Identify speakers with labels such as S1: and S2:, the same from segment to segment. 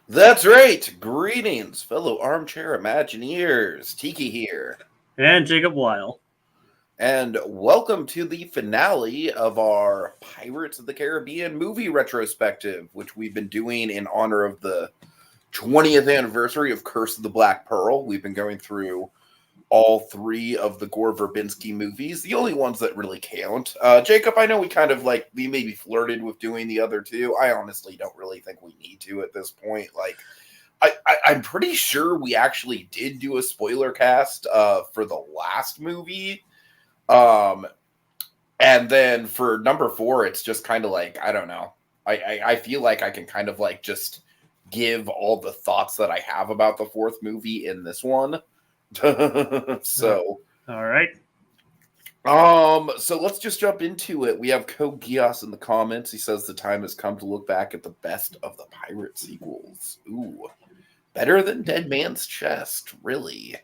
S1: That's right. Greetings, fellow armchair Imagineers. Tiki here.
S2: And Jacob Weil.
S1: And welcome to the finale of our Pirates of the Caribbean movie retrospective, which we've been doing in honor of the 20th anniversary of Curse of the Black Pearl. We've been going through all three of the Gore Verbinski movies, the only ones that really count. Jacob, I know we maybe flirted with doing the other two. I honestly don't really think we need to at this point. I'm pretty sure we actually did do a spoiler cast for the last movie. And then for number 4, it's just kind of like, I don't know. I feel like I can kind of like just give all the thoughts that I have about the fourth movie in this one. So
S2: all right.
S1: So let's just jump into it. We have Kogias in the comments. He says the time has come to look back at the best of the pirate sequels. Ooh. Better than Dead Man's Chest, really.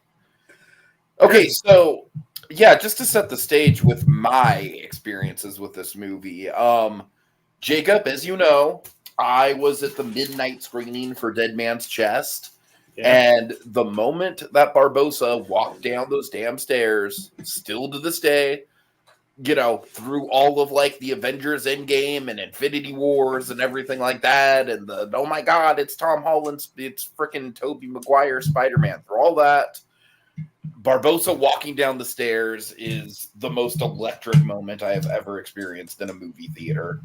S1: Okay, so yeah, just to set the stage with my experiences with this movie. Jacob, as you know, I was at the midnight screening for Dead Man's Chest. Yeah. And the moment that Barbossa walked down those damn stairs, still to this day, through all of like the Avengers Endgame and Infinity Wars and everything like that, and oh my God, it's Tom Holland, it's freaking Tobey Maguire Spider-Man, through all that, Barbossa walking down the stairs is the most electric moment I have ever experienced in a movie theater.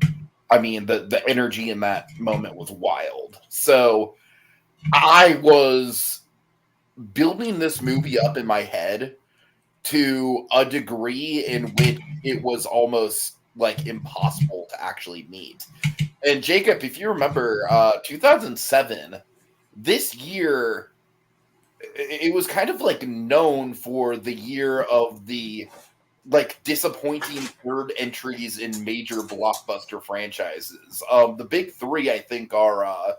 S1: I mean, the energy in that moment was wild. So I was building this movie up in my head to a degree in which it was almost like impossible to actually meet. And Jacob, if you remember, 2007, this year, it was kind of like known for the year of the like disappointing third entries in major blockbuster franchises. The big three, I think, are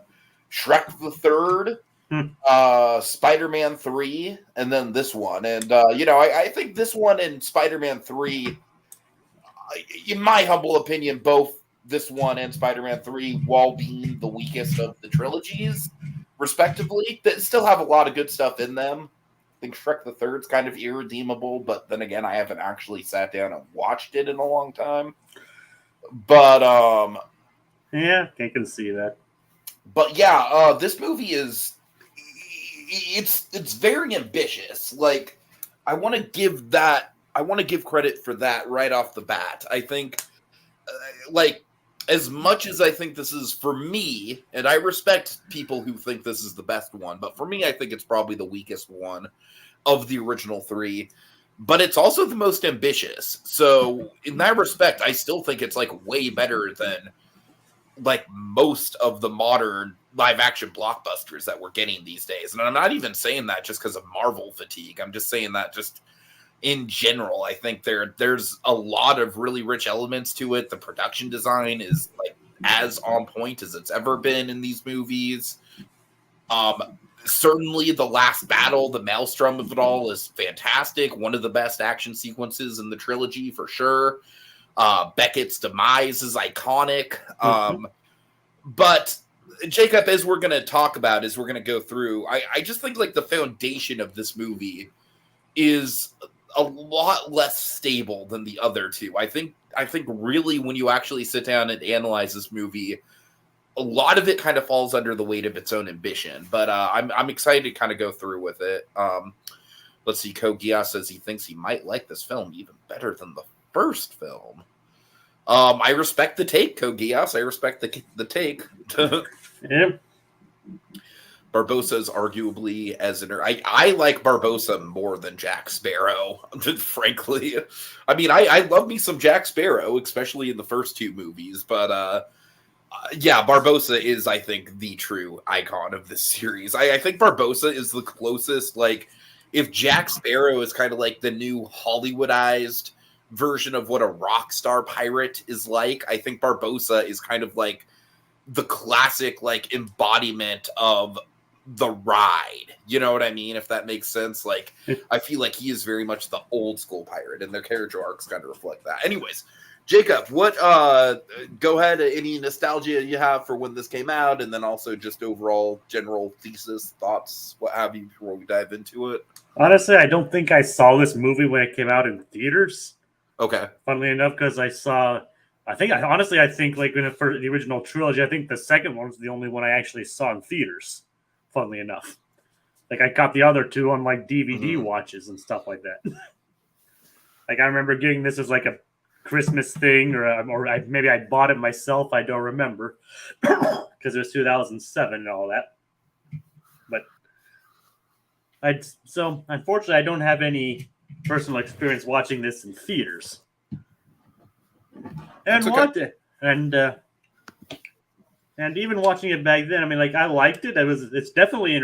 S1: Shrek the Third, Spider-Man 3, and then this one. And, I think this one and Spider-Man 3, in my humble opinion, both this one and Spider-Man 3, while being the weakest of the trilogies, respectively, that still have a lot of good stuff in them. I think Shrek the Third's kind of irredeemable, but then again, I haven't actually sat down and watched it in a long time. But,
S2: yeah, I can see that.
S1: But yeah, this movie is it's very ambitious. Like, I want to give credit for that right off the bat. I think, as much as I think this is, for me, and I respect people who think this is the best one, but for me, I think it's probably the weakest one of the original three. But it's also the most ambitious. So in that respect, I still think it's like way better than like most of the modern live action blockbusters that we're getting these days. And I'm not even saying that just because of Marvel fatigue. I'm just saying that just in general. I think there's a lot of really rich elements to it. The production design is like as on point as it's ever been in these movies. Certainly the last battle, the maelstrom of it all, is fantastic. One of the best action sequences in the trilogy for sure. Beckett's demise is iconic. But Jacob, as we're going to talk about, as we're going to go through, I just think like the foundation of this movie is a lot less stable than the other two. I think really when you actually sit down and analyze this movie, a lot of it kind of falls under the weight of its own ambition. But I'm excited to kind of go through with it. Let's see. Kogia says he thinks he might like this film even better than the first film. I respect the take, Kogias. I respect the take.
S2: Yeah.
S1: Barbossa is arguably I like Barbossa more than Jack Sparrow, frankly. I mean, I love me some Jack Sparrow, especially in the first two movies, but yeah, Barbossa is, I think, the true icon of this series. I think Barbossa is the closest, like, if Jack Sparrow is kind of like the new Hollywoodized version of what a rock star pirate is like, I think Barbossa is kind of like the classic, like, embodiment of the ride. You know what I mean? If that makes sense. Like, I feel like he is very much the old school pirate, and their character arcs kind of reflect that. Anyways, Jacob, what go ahead, any nostalgia you have for when this came out, and then also just overall general thesis, thoughts, what have you, before we dive into it?
S2: Honestly, I don't think I saw this movie when it came out in theaters.
S1: Okay.
S2: Funnily enough, because I think like for the original trilogy, I think the second one was the only one I actually saw in theaters. Funnily enough, like I got the other two on like DVD watches and stuff like that. Like I remember getting this as like a Christmas thing, maybe I bought it myself. I don't remember because it was 2007 and all that. But so unfortunately, I don't have any personal experience watching this in theaters. And and even watching it back then, I mean, like I liked it. It's definitely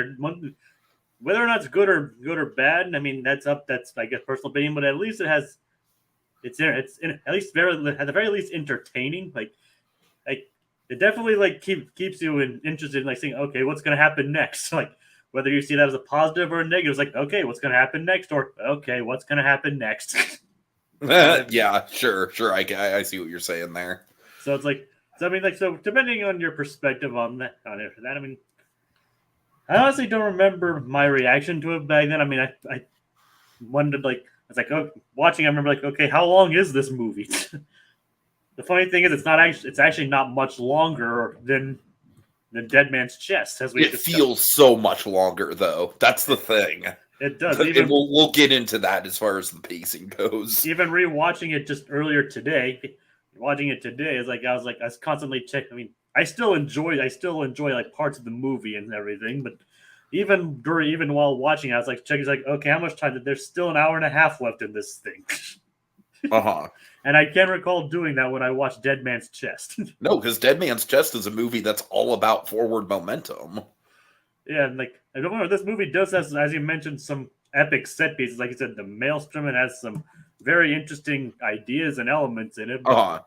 S2: whether or not it's good or bad. I mean, that's I guess personal opinion, but at least at the very least entertaining. Like it definitely like keeps you interested in like saying, okay, what's going to happen next? Like whether you see that as a positive or a negative, it's like, okay, what's going to happen next, or okay, what's going to happen next.
S1: Yeah, sure. I see what you're saying there.
S2: So it's like, so depending on your perspective on that, I mean, I honestly don't remember my reaction to it back then. I mean, I wondered, like, I was like, oh, watching, I remember, like, okay, how long is this movie? The funny thing is, it's actually not much longer than Dead Man's Chest, as we discussed.
S1: Feels so much longer, though. That's the thing.
S2: It does.
S1: We'll get into that as far as the pacing goes.
S2: Even rewatching it just earlier today, is like I was constantly checking. I mean, I still enjoy like parts of the movie and everything, but even while watching, I was like checking, like, okay, how much time? There's still an hour and a half left in this thing. And I can't recall doing that when I watched Dead Man's Chest.
S1: No, because Dead Man's Chest is a movie that's all about forward momentum.
S2: Yeah, and like I don't know, this movie does have, as you mentioned, some epic set pieces. Like you said, the Maelstrom, and has some very interesting ideas and elements in it. I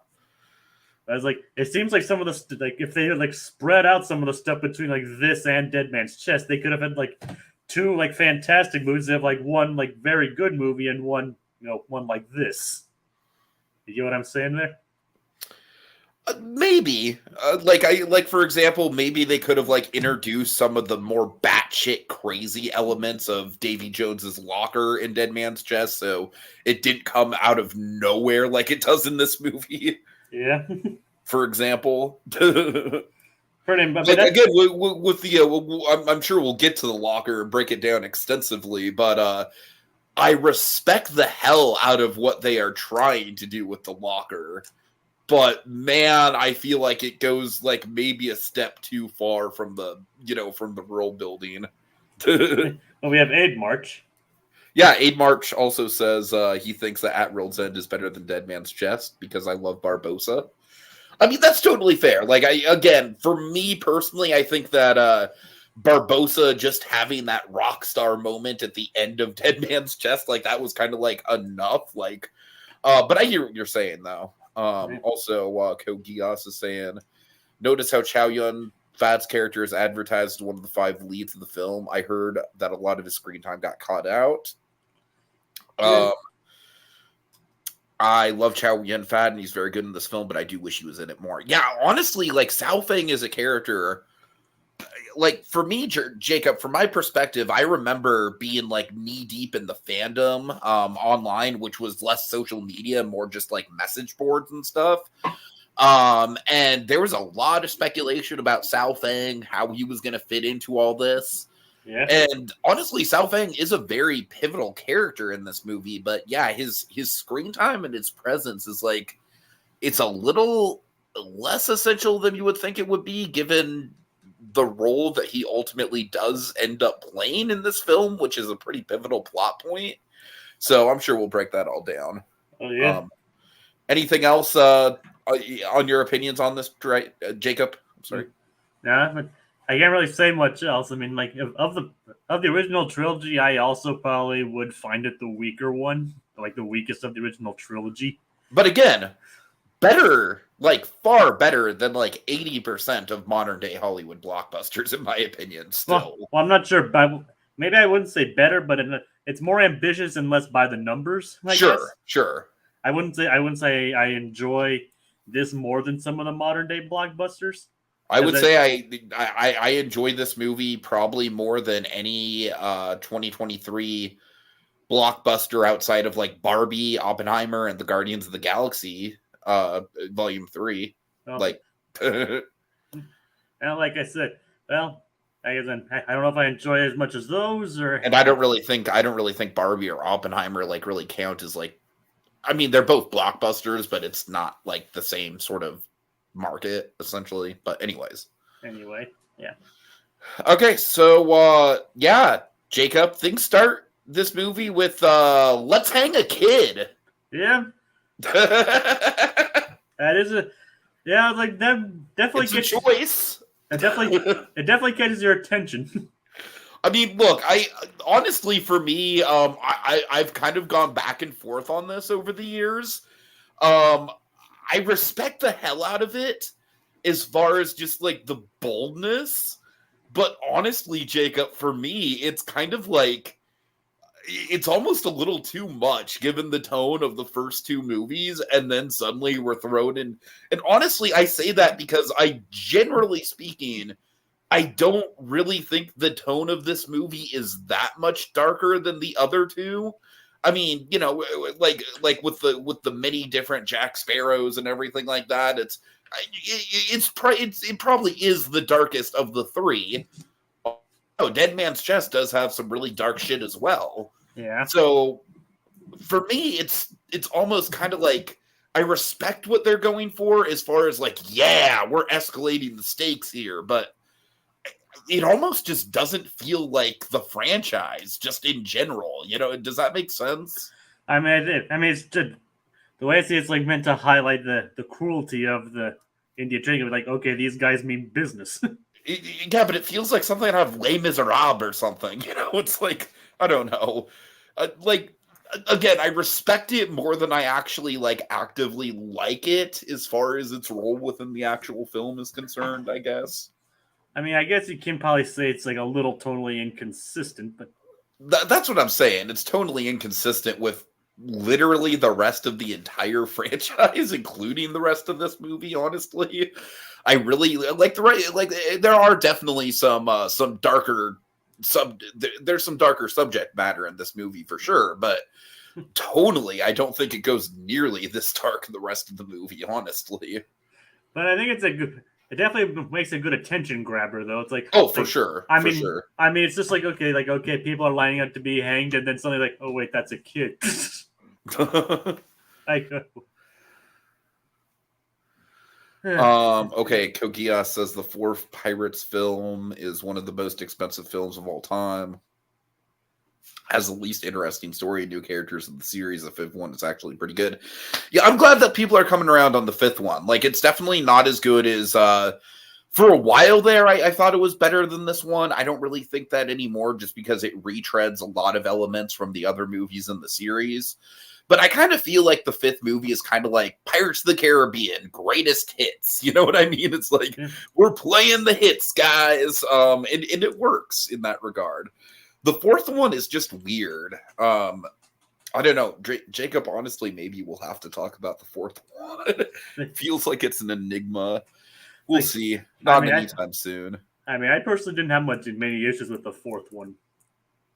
S2: was like, it seems like some of the like if they had like spread out some of the stuff between like this and Dead Man's Chest, they could have had like two like fantastic movies. They have like one like very good movie and one like this. You get what I'm saying there?
S1: Maybe, for example, maybe they could have like introduced some of the more batshit crazy elements of Davy Jones's locker in Dead Man's Chest, so it didn't come out of nowhere like it does in this movie.
S2: Yeah.
S1: For example,
S2: again,
S1: with the, I'm sure we'll get to the locker and break it down extensively, but I respect the hell out of what they are trying to do with the locker. But man, I feel like it goes like maybe a step too far from the world building.
S2: Well, we have Aid March.
S1: Yeah, Aid March also says he thinks that At World's End is better than Dead Man's Chest because I love Barbossa. I mean, that's totally fair. Like, for me personally, I think that Barbossa just having that rock star moment at the end of Dead Man's Chest, like that was kind of like enough. Like, but I hear what you're saying though. Also, Kogias is saying, notice how Chow Yun-Fat's character is advertised as one of the 5 leads of the film. I heard that a lot of his screen time got cut out. I love Chow Yun-Fat, and he's very good in this film, but I do wish he was in it more. Yeah, honestly, like, Sao Feng is a character, like, for me, Jacob, from my perspective, I remember being, like, knee-deep in the fandom online, which was less social media, more just, like, message boards and stuff. And there was a lot of speculation about Sao Feng, how he was going to fit into all this.
S2: Yeah.
S1: And honestly, Sao Feng is a very pivotal character in this movie, but yeah, his screen time and his presence is like, it's a little less essential than you would think it would be, given the role that he ultimately does end up playing in this film, which is a pretty pivotal plot point. So I'm sure we'll break that all down.
S2: Oh yeah.
S1: Anything else on your opinions on this, Jacob? I'm sorry.
S2: Nah, but I can't really say much else. I mean, like of the original trilogy, I also probably would find it the weaker one, like the weakest of the original trilogy.
S1: But again, better, like far better than like 80% of modern day Hollywood blockbusters, in my opinion. Still,
S2: well I'm not sure. Maybe I wouldn't say better, but it's more ambitious and less by the numbers. I guess.
S1: Sure.
S2: I wouldn't say I enjoy this more than some of the modern day blockbusters.
S1: I would say I enjoy this movie probably more than any 2023 blockbuster outside of like Barbie, Oppenheimer, and the Guardians of the Galaxy Volume 3.
S2: Well,
S1: like,
S2: and like I said, well, I don't know if I enjoy it as much as those, or
S1: and I don't really think Barbie or Oppenheimer like really count as like. I mean, they're both blockbusters, but it's not like the same sort of market essentially. But anyways.
S2: Anyway, yeah.
S1: Okay, so yeah, Jacob, things start this movie with let's hang a kid.
S2: Yeah. That is like that definitely
S1: gets a choice.
S2: It definitely catches your attention.
S1: I mean, look, I honestly, for me, I've kind of gone back and forth on this over the years. I respect the hell out of it as far as just like the boldness, but honestly, Jacob, for me, it's kind of like it's almost a little too much given the tone of the first two movies, and then suddenly we're thrown in. And honestly, I say that because generally speaking, I don't really think the tone of this movie is that much darker than the other two. I mean, you know, like with the many different Jack Sparrows and everything like that. It probably is the darkest of the three. Oh, Dead Man's Chest does have some really dark shit as well.
S2: Yeah.
S1: So for me, it's almost kind of like I respect what they're going for as far as like, yeah, we're escalating the stakes here, but it almost just doesn't feel like the franchise just in general. You know, does that make sense?
S2: I mean, it's just, the way I see it's like meant to highlight the cruelty of the Indian Jacob. Like, okay, these guys mean business.
S1: Yeah, but it feels like something out of Les Miserables or something. You know, it's like, I don't know. Like, again, I respect it more than I actually like actively like it as far as its role within the actual film is concerned, I guess.
S2: I mean, I guess you can probably say it's like a little totally inconsistent, but
S1: that's what I'm saying. It's totally inconsistent with literally the rest of the entire franchise, including the rest of this movie. Honestly, I really like there are definitely some darker there's some darker subject matter in this movie for sure, but tonally, I don't think it goes nearly this dark in the rest of the movie. Honestly,
S2: but I think it's a good. It definitely makes a good attention grabber, though. It's like,
S1: oh, for sure.
S2: I mean, it's just like okay, people are lining up to be hanged, and then suddenly like, oh wait, that's a kid.
S1: Okay, Kogia says the fourth Pirates film is one of the most expensive films of all time. Has the least interesting story and new characters in the series. The fifth one is actually pretty good. Yeah, I'm glad that people are coming around on the fifth one. Like, it's definitely not as good as for a while there. I thought it was better than this one. I don't really think that anymore, just because it retreads a lot of elements from the other movies in the series. But I kind of feel like the fifth movie is kind of like Pirates of the Caribbean, greatest hits. You know what I mean? It's like, we're playing the hits, guys. And it works in that regard. The fourth one is just weird. I don't know. Jacob, honestly, maybe we'll have to talk about the fourth one. It feels like it's an enigma. We'll see. Not anytime soon.
S2: I mean, I personally didn't have many issues with the fourth one.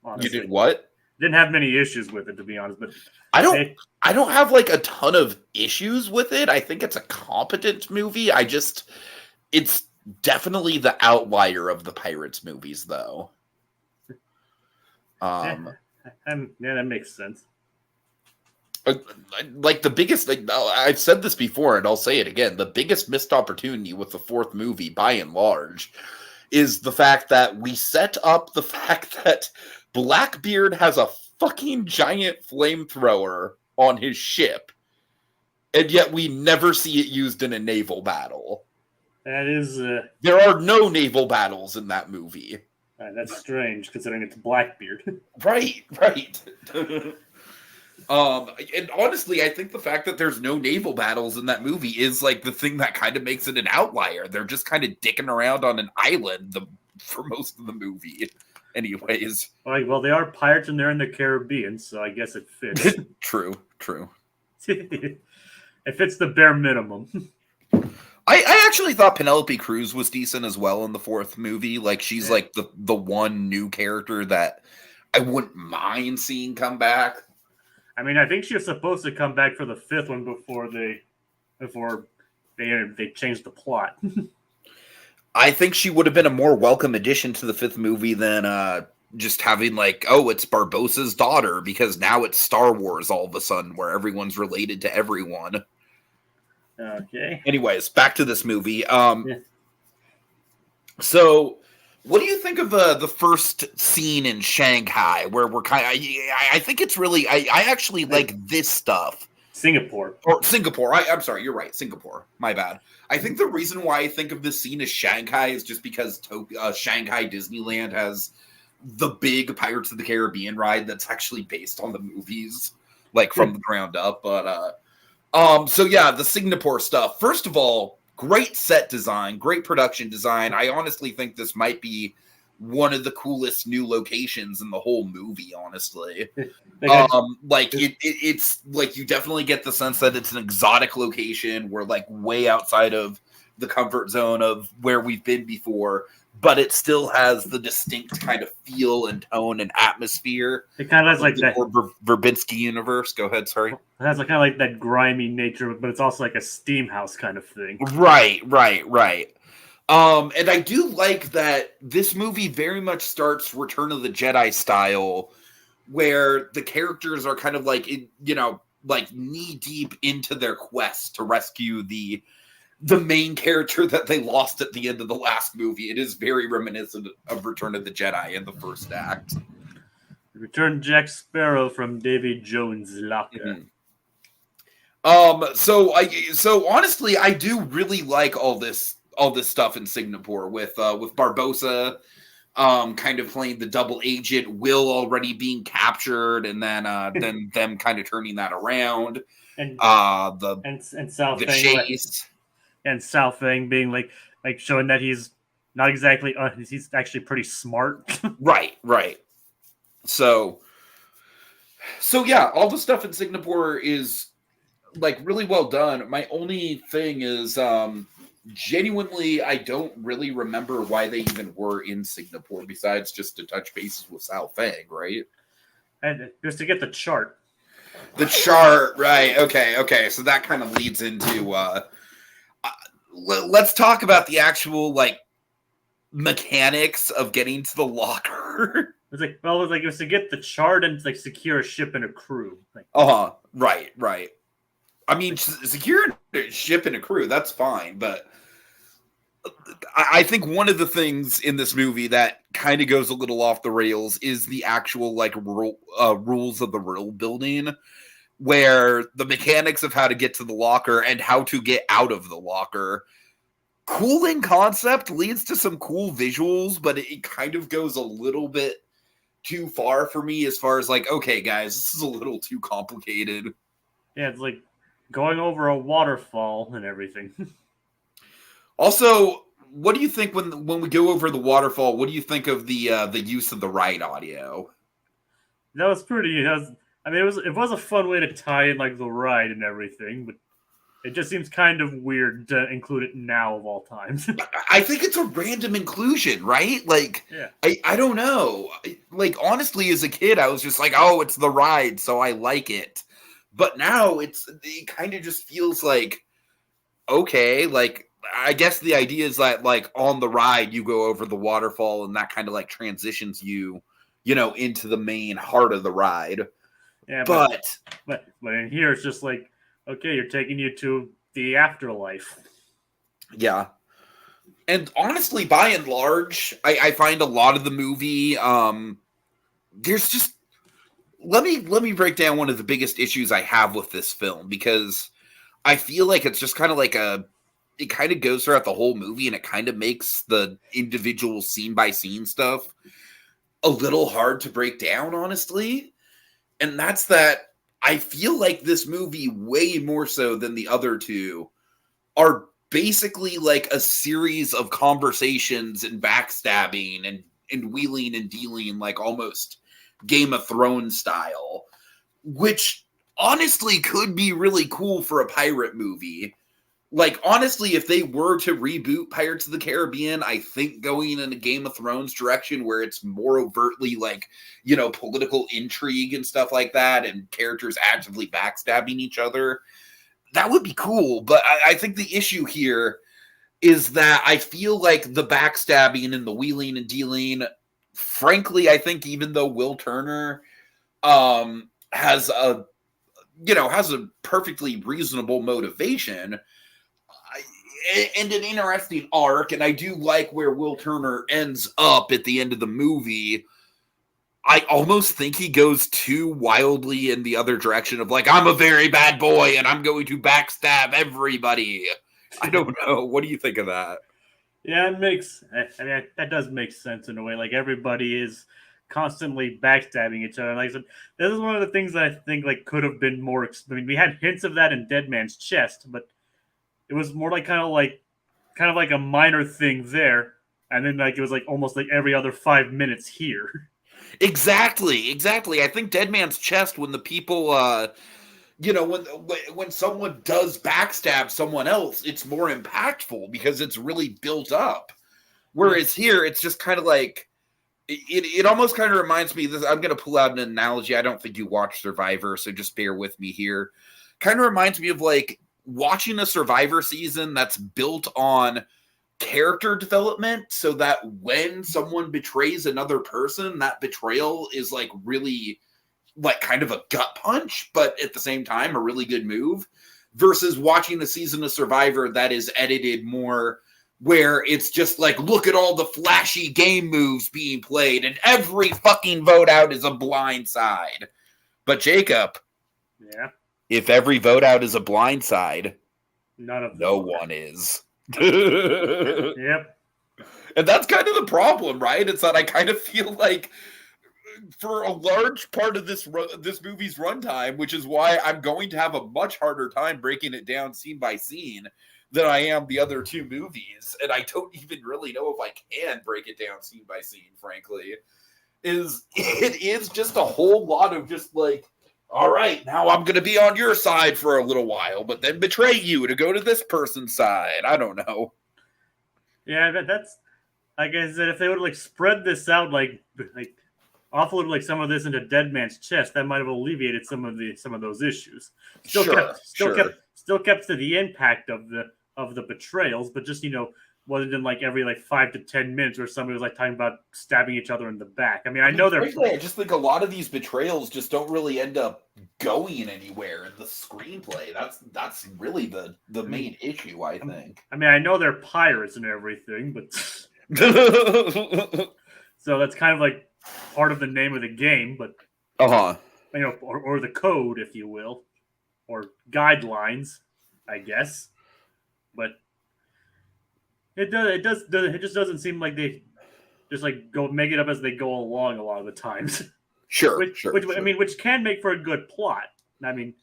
S1: Honestly. You did what?
S2: Didn't have many issues with it, to be honest. But
S1: I don't have like a ton of issues with it. I think it's a competent movie. It's definitely the outlier of the Pirates movies, though.
S2: Yeah, that makes sense.
S1: Like the biggest, I've said this before, and I'll say it again. The biggest missed opportunity with the fourth movie, by and large, is the fact that we set up the fact that Blackbeard has a fucking giant flamethrower on his ship, and yet we never see it used in a naval battle.
S2: That is,
S1: there are no naval battles in that movie.
S2: That's strange, considering it's Blackbeard.
S1: Right. And honestly, I think the fact that there's no naval battles in that movie is like the thing that kind of makes it an outlier. They're just kind of dicking around on an island for most of the movie. Anyways.
S2: Well, they are pirates and they're in the Caribbean, so I guess it fits.
S1: True.
S2: It fits the bare minimum.
S1: I actually thought Penelope Cruz was decent as well in the fourth movie. Like, she's like the one new character that I wouldn't mind seeing come back.
S2: I mean, I think she was supposed to come back for the fifth one before they changed the plot.
S1: I think she would have been a more welcome addition to the fifth movie than just having like, oh, it's Barbossa's daughter, because now it's Star Wars all of a sudden where everyone's related to everyone.
S2: Okay.
S1: Anyways, back to this movie. So what do you think of the first scene in Shanghai where we're kind of, I think it's really, I actually like this stuff.
S2: Singapore.
S1: I'm sorry, you're right. Singapore. My bad. I think the reason why I think of this scene as Shanghai is just because Shanghai Disneyland has the big Pirates of the Caribbean ride that's actually based on the movies, like from the ground up. But so yeah, the Singapore stuff. First of all, great set design, great production design. I honestly think this might be one of the coolest new locations in the whole movie, honestly. It's like you definitely get the sense that it's an exotic location. We're like way outside of the comfort zone of where we've been before, but it still has the distinct kind of feel and tone and atmosphere.
S2: It kind of has like that
S1: Verbinski universe. Go ahead, sorry.
S2: It has like kind of like that grimy nature, but it's also like a steam house kind of thing.
S1: Right. And I do like that this movie very much starts Return of the Jedi style, where the characters are kind of like, like knee deep into their quest to rescue the main character that they lost at the end of the last movie. It is very reminiscent of Return of the Jedi in the first act.
S2: Return Jack Sparrow from Davy Jones' locker.
S1: Mm-hmm. So honestly, I do really like all this stuff in Singapore with Barbossa kind of playing the double agent, Will already being captured, and then them kind of turning that around.
S2: And
S1: the chase.
S2: And Sao Feng being like showing that he's not exactly he's actually pretty smart.
S1: Right. So yeah, all the stuff in Singapore is like really well done. My only thing is genuinely, I don't really remember why they even were in Singapore besides just to touch bases with Sao Feng, right?
S2: And just to get the chart.
S1: The chart, right? Okay. So that kind of leads into let's talk about the actual like mechanics of getting to the locker.
S2: It was to get the chart and like secure a ship and a crew.
S1: Right. I mean, secure a ship and a crew, that's fine, but I think one of the things in this movie that kind of goes a little off the rails is the actual like rules of the world building, where the mechanics of how to get to the locker and how to get out of the locker. Cool in concept, leads to some cool visuals, but it kind of goes a little bit too far for me as far as like, okay, guys, this is a little too complicated.
S2: Yeah, it's like going over a waterfall and everything.
S1: Also, what do you think when we go over the waterfall? What do you think of the use of the ride audio?
S2: That was pretty. It was a fun way to tie in like the ride and everything, but it just seems kind of weird to include it now of all times.
S1: I think it's a random inclusion, right? Like, yeah. I don't know. Like, honestly, as a kid, I was just like, oh, it's the ride, so I like it. But now it kind of just feels like, okay, like, I guess the idea is that, like, on the ride, you go over the waterfall, and that kind of, like, transitions you, into the main heart of the ride.
S2: Yeah, but in here, it's just like, okay, you're taking you to the afterlife.
S1: Yeah. And honestly, by and large, I find a lot of the movie, there's just, let me break down one of the biggest issues I have with this film, because I feel like it's just kind of like it kind of goes throughout the whole movie, and it kind of makes the individual scene by scene stuff a little hard to break down, honestly. And that's that I feel like this movie, way more so than the other two, are basically like a series of conversations and backstabbing and wheeling and dealing, like almost Game of Thrones style, which honestly could be really cool for a pirate movie. Like, honestly, if they were to reboot Pirates of the Caribbean, I think going in a Game of Thrones direction where it's more overtly, like, you know, political intrigue and stuff like that, and characters actively backstabbing each other, that would be cool. But I think the issue here is that I feel like the backstabbing and the wheeling and dealing, frankly, I think even though Will Turner has a perfectly reasonable motivation, and an interesting arc, and I do like where Will Turner ends up at the end of the movie. I almost think he goes too wildly in the other direction of like, I'm a very bad boy and I'm going to backstab everybody. I don't know. What do you think of that?
S2: Yeah, it makes. I mean, that does make sense in a way. Like everybody is constantly backstabbing each other. Like I said, this is one of the things that I think like could have been more. I mean, we had hints of that in Dead Man's Chest, but it was more like kind of like a minor thing there, and then like it was like almost like every other 5 minutes here.
S1: Exactly. I think Dead Man's Chest, when the people, when someone does backstab someone else, it's more impactful because it's really built up. Whereas here, it's just kind of like, it almost kind of reminds me, this. I'm going to pull out an analogy. I don't think you watched Survivor, so just bear with me here. Kind of reminds me of like watching a Survivor season that's built on character development, so that when someone betrays another person, that betrayal is like really like kind of a gut punch, but at the same time a really good move, versus watching a season of Survivor that is edited more where it's just like, look at all the flashy game moves being played and every fucking vote out is a blind side. But Jacob,
S2: yeah,
S1: if every vote out is a blind side,
S2: no
S1: one is.
S2: Yep.
S1: And that's kind of the problem, right? It's that I kind of feel like for a large part of this movie's runtime, which is why I'm going to have a much harder time breaking it down scene by scene than I am the other two movies, and I don't even really know if I can break it down scene by scene, frankly, it is just a whole lot of just like, all right, now I'm going to be on your side for a little while, but then betray you to go to this person's side. I don't know.
S2: Yeah, that's, like I said, if they would like spread this out, like offload like some of this into Dead Man's Chest, that might have alleviated some of those issues. Still kept to the impact of the betrayals, but just wasn't in like every like 5 to 10 minutes where somebody was like talking about stabbing each other in the back. I mean, I know
S1: frankly, I just think a lot of these betrayals just don't really end up going anywhere in the screenplay. That's really the main issue, I think.
S2: I mean, I know they're pirates and everything, but so that's kind of like part of the name of the game, but or the code, if you will, or guidelines, I guess. But it just doesn't seem like they just like go make it up as they go along a lot of the times.
S1: Sure,
S2: which I mean, which can make for a good plot. I mean,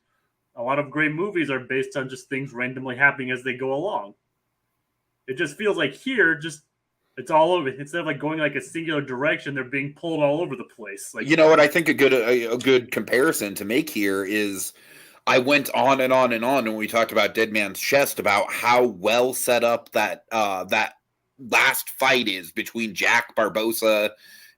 S2: a lot of great movies are based on just things randomly happening as they go along. It just feels like here, it's all over. Instead of like going like a singular direction, they're being pulled all over the place. Like,
S1: you know what I think a good comparison to make here is, I went on and on and on when we talked about Dead Man's Chest about how well set up that last fight is between Jack Barbosa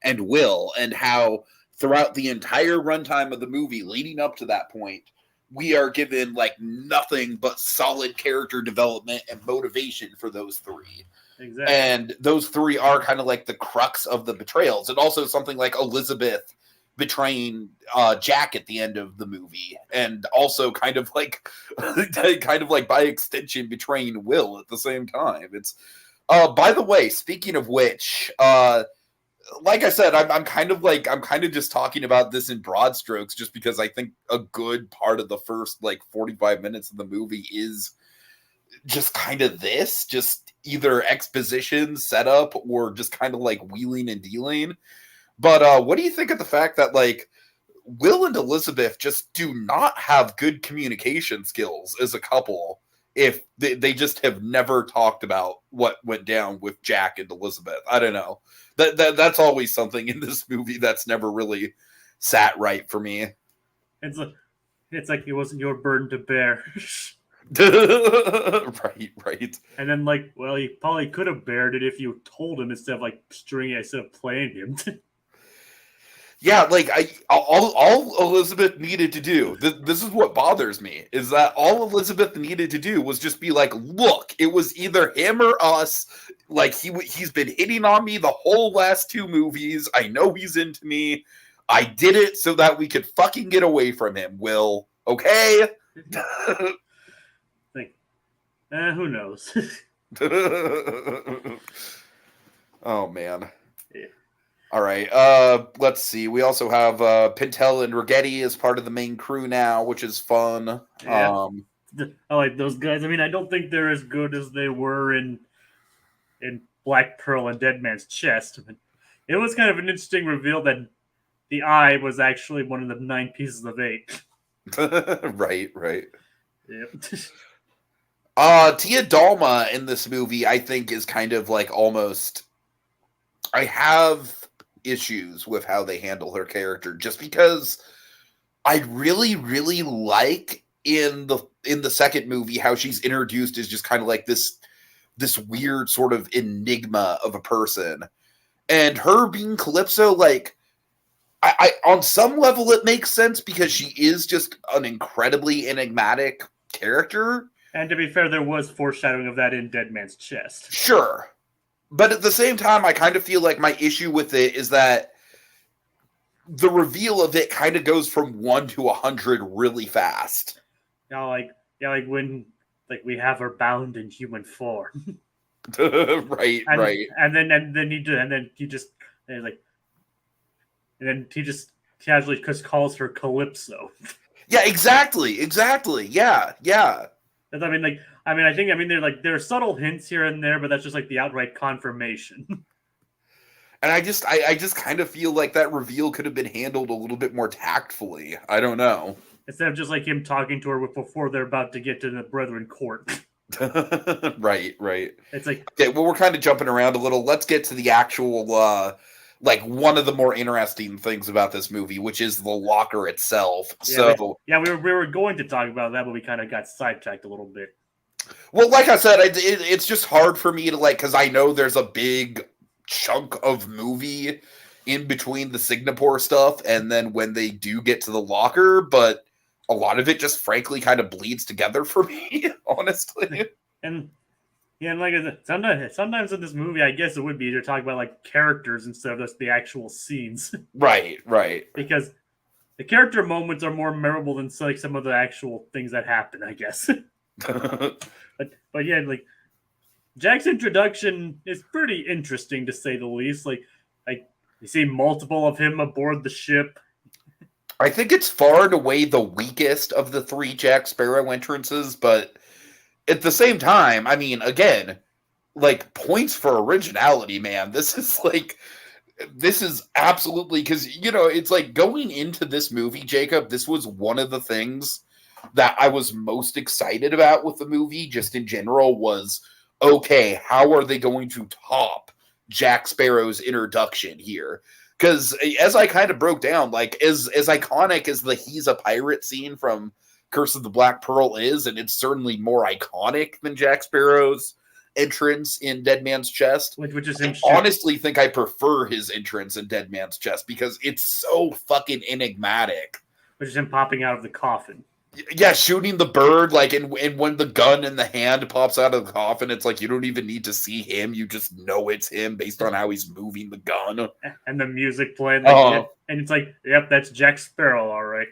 S1: and Will, and how throughout the entire runtime of the movie leading up to that point, we are given like nothing but solid character development and motivation for those three.
S2: Exactly.
S1: And those three are kind of like the crux of the betrayals. And also something like Elizabeth betraying Jack at the end of the movie, and also kind of like by extension betraying Will at the same time. It's by the way, speaking of which, like I said, I'm kind of just talking about this in broad strokes just because I think a good part of the first like 45 minutes of the movie is just kind of this, just either exposition, setup, or just kind of like wheeling and dealing. But what do you think of the fact that like Will and Elizabeth just do not have good communication skills as a couple? If they just have never talked about what went down with Jack and Elizabeth. I don't know. That's always something in this movie that's never really sat right for me.
S2: It's it's like it wasn't your burden to bear.
S1: Right.
S2: And then like, well, he probably could have bared it if you told him instead of like stringing it, instead of playing him.
S1: Yeah, like all Elizabeth needed to do. This is what bothers me, is that all Elizabeth needed to do was just be like, look, it was either him or us. Like he's been hitting on me the whole last 2 movies. I know he's into me. I did it so that we could fucking get away from him. Will, okay?
S2: Like, who knows?
S1: Oh man.
S2: Yeah.
S1: All right. Let's see. We also have Pintel and Rigetti as part of the main crew now, which is fun.
S2: Yeah. I like those guys. I mean, I don't think they're as good as they were in Black Pearl and Dead Man's Chest. But it was kind of an interesting reveal that the eye was actually one of the 9 pieces of 8.
S1: Right.
S2: Yep.
S1: Tia Dalma in this movie, I think, is kind of like almost. I have issues with how they handle her character, just because I really, really like in the second movie how she's introduced as just kind of like this weird sort of enigma of a person, and her being Calypso, like I on some level it makes sense because she is just an incredibly enigmatic character.
S2: And to be fair, there was foreshadowing of that in Dead Man's Chest.
S1: Sure. But at the same time, I kind of feel like my issue with it is that the reveal of it kind of goes from 1 to 100 really fast.
S2: Like when we have her bound in human form.
S1: Right.
S2: And then he just casually just calls her Calypso.
S1: Yeah, exactly. Yeah.
S2: I think there are subtle hints here and there, but that's just like the outright confirmation.
S1: And I just kind of feel like that reveal could have been handled a little bit more tactfully. I don't know.
S2: Instead of just like him talking to her before they're about to get to the Brethren court.
S1: Right.
S2: It's like,
S1: okay, well, we're kind of jumping around a little. Let's get to the actual like one of the more interesting things about this movie, which is the locker itself.
S2: We were going to talk about that, but we kind of got sidetracked a little bit.
S1: Well, like I said, it's just hard for me to because I know there's a big chunk of movie in between the Singapore stuff and then when they do get to the locker, but a lot of it just frankly kind of bleeds together for me, honestly.
S2: And like I said, sometimes in this movie, I guess it would be to talk about like characters instead of just the actual scenes.
S1: Right.
S2: Because the character moments are more memorable than like some of the actual things that happen, I guess. but yeah, like Jack's introduction is pretty interesting to say the least. Like you see multiple of him aboard the ship.
S1: I think it's far and away the weakest of the 3 Jack Sparrow entrances, but at the same time, I mean, again, like points for originality, man. This is absolutely, because it's like going into this movie, Jacob, this was one of the things that I was most excited about with the movie, just in general, was okay, how are they going to top Jack Sparrow's introduction here? Because as I kind of broke down, like as iconic as the "he's a pirate" scene from Curse of the Black Pearl is, and it's certainly more iconic than Jack Sparrow's entrance in Dead Man's Chest.
S2: Which is
S1: I honestly think I prefer his entrance in Dead Man's Chest because it's so fucking enigmatic.
S2: Which is him popping out of the coffin.
S1: Yeah, shooting the bird, like, and when the gun in the hand pops out of the coffin, it's like you don't even need to see him; you just know it's him based on how he's moving the gun.
S2: And the music playing, and it's like, yep, that's Jack Sparrow, all right.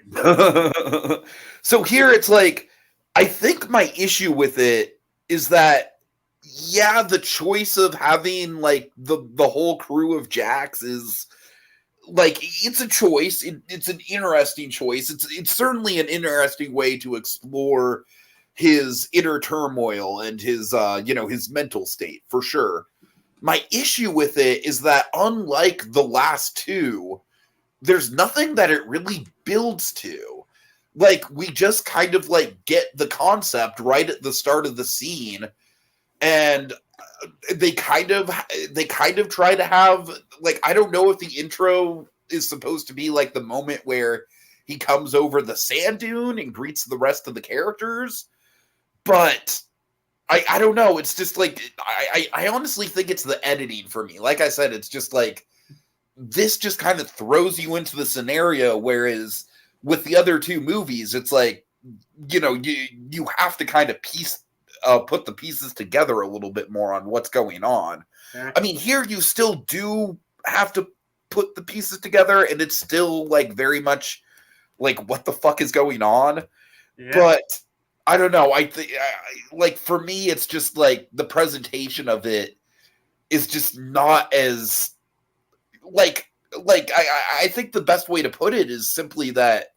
S1: So here it's like, I think my issue with it is that, yeah, the choice of having like the whole crew of Jacks is. Like, it's a choice. It's an interesting choice. It's certainly an interesting way to explore his inner turmoil and his his mental state, for sure. My issue with it is that unlike the last 2, there's nothing that it really builds to. Like, we just kind of like get the concept right at the start of the scene, and they kind of try to have, like, I don't know if the intro is supposed to be like the moment where he comes over the sand dune and greets the rest of the characters. But I don't know. It's just like, I honestly think it's the editing for me. Like I said, it's just like, this just kind of throws you into the scenario, whereas with the other two movies, it's like, you have to kind of put the pieces together a little bit more on what's going on.
S2: Yeah.
S1: I mean, here you still do have to put the pieces together, and it's still like very much like, what the fuck is going on? Yeah. But I don't know. I think, like, for me, it's just like the presentation of it is just not as like I think the best way to put it is simply that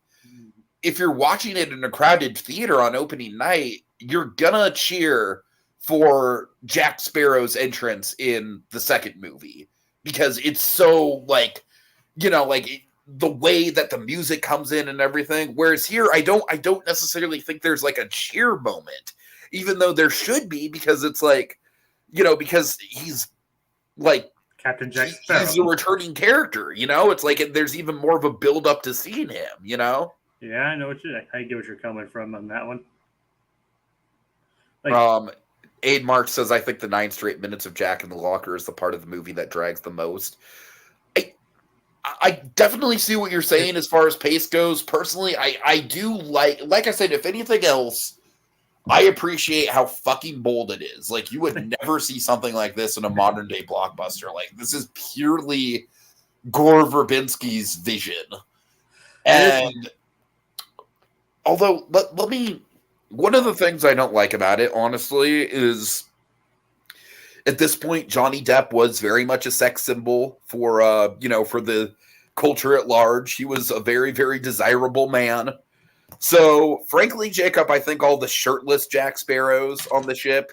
S1: if you're watching it in a crowded theater on opening night, you're gonna cheer for Jack Sparrow's entrance in the second movie, because it's so like, like the way that the music comes in and everything. Whereas here, I don't necessarily think there's like a cheer moment, even though there should be, because it's like, because he's like
S2: Captain Jack Sparrow.
S1: He's a returning character, It's like there's even more of a build up to seeing him,
S2: Yeah, I know I get what you're coming from on that one.
S1: Like, Aid Mark says, I think the 9 straight minutes of Jack in the locker is the part of the movie that drags the most. I definitely see what you're saying as far as pace goes. Personally, I do like I said, if anything else, I appreciate how fucking bold it is. Like, you would never see something like this in a modern day blockbuster. Like, this is purely Gore Verbinski's vision. And although, let me, one of the things I don't like about it, honestly, is at this point, Johnny Depp was very much a sex symbol for, for the culture at large. He was a very, very desirable man. So, frankly, Jacob, I think all the shirtless Jack Sparrows on the ship,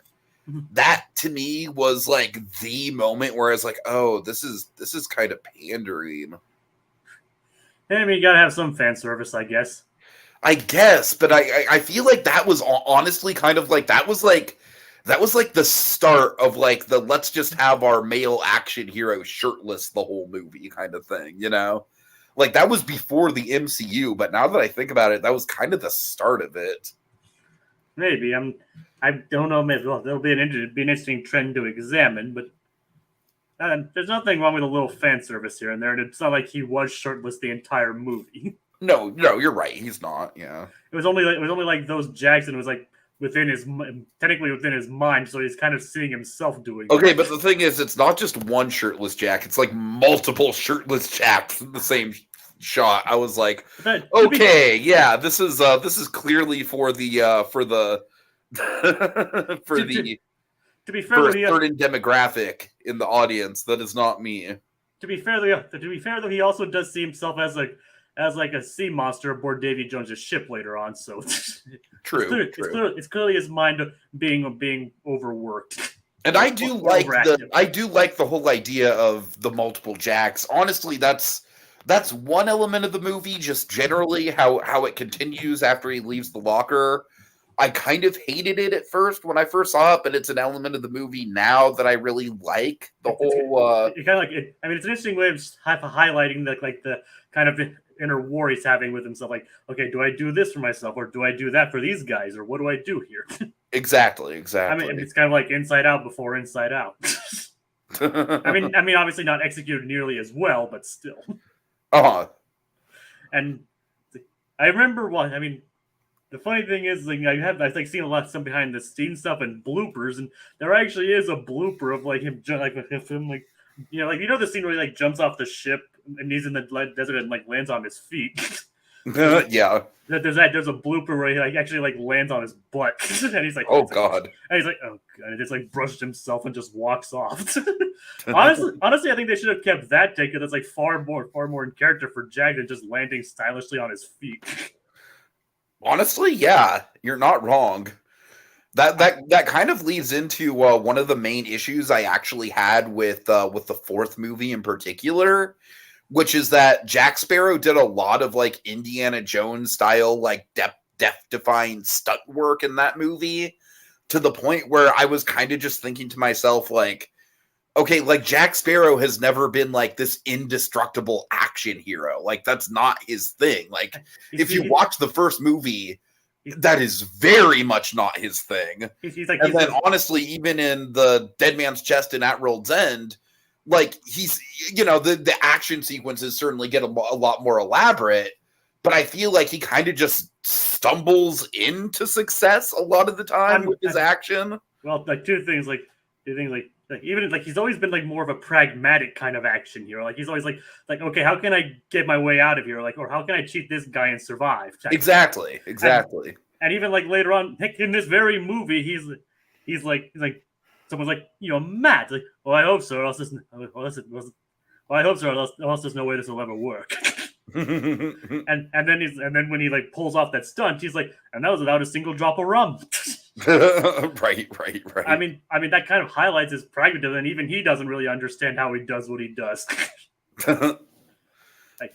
S1: that to me was like the moment where I was like, oh, this is kind of pandering.
S2: I mean, you gotta have some fan service, I guess.
S1: I guess, but I feel like that was honestly kind of like, that was like the start of like the let's just have our male action hero shirtless the whole movie kind of thing, Like, that was before the MCU, but now that I think about it, that was kind of the start of it.
S2: Maybe. I don't know. Maybe it'll be an interesting trend to examine, but there's nothing wrong with a little fan service here and there, and it's not like he was shirtless the entire movie.
S1: No, you're right. He's not. Yeah.
S2: It was only like those Jackson was like technically within his mind, so he's kind of seeing himself doing.
S1: Okay, but the thing is, it's not just one shirtless Jack; it's like multiple shirtless Jacks in the same shot. I was like, okay, yeah, this is clearly for the
S2: to be fair,
S1: certain demographic in the audience that is not me.
S2: To be fair, though, he also does see himself as like a sea monster aboard Davy Jones's ship later on. So
S1: true.
S2: It's clearly his mind being overworked.
S1: And I do like the whole idea of the multiple Jacks. Honestly, that's one element of the movie. Just generally how it continues after he leaves the locker. I kind of hated it at first when I first saw it, but it's an element of the movie now that I really like.
S2: It's kind of like it. I mean, it's an interesting way of highlighting the kind of inner war he's having with himself. Like, okay, do I do this for myself, or do I do that for these guys, or what do I do here?
S1: Exactly.
S2: I mean, it's kind of like Inside Out before Inside Out. I mean, obviously not executed nearly as well, but still. And I remember the funny thing is, like, I've seen a lot of some behind the scenes stuff and bloopers, and there actually is a blooper of like him the scene where he like jumps off the ship and he's in the desert and like lands on his feet.
S1: Yeah.
S2: There's a blooper where he like actually like lands on his butt, and he's like,
S1: oh god,
S2: and he's like, oh god, and just like brushed himself and just walks off. honestly, I think they should have kept that take, because it's like far more in character for Jack than just landing stylishly on his feet.
S1: Honestly, yeah, you're not wrong. That kind of leads into one of the main issues I actually had with the fourth movie in particular, which is that Jack Sparrow did a lot of like Indiana Jones style like death-defying stunt work in that movie, to the point where I was kind of just thinking to myself like, okay, like Jack Sparrow has never been like this indestructible action hero. Like that's not his thing. Like if you watch the first movie, that is very much not his thing. And then honestly, even in the Dead Man's Chest and At World's End, like he's, you know, the action sequences certainly get a lot more elaborate, but I feel like he kind of just stumbles into success a lot of the time with his action.
S2: Well, like two things, like even like he's always been like more of a pragmatic kind of action hero. Like he's always like okay, how can I get my way out of here? Like, or how can I cheat this guy and survive?
S1: Exactly.
S2: And even like later on in this very movie, he's like someone's like, you know, Matt. Like, well, I hope so, or else this. Well, I hope so, or else there's no way this will ever work. and then when he like pulls off that stunt, he's like, and that was without a single drop of rum.
S1: Right.
S2: I mean that kind of highlights his pragmatism, and even he doesn't really understand how he does what he does.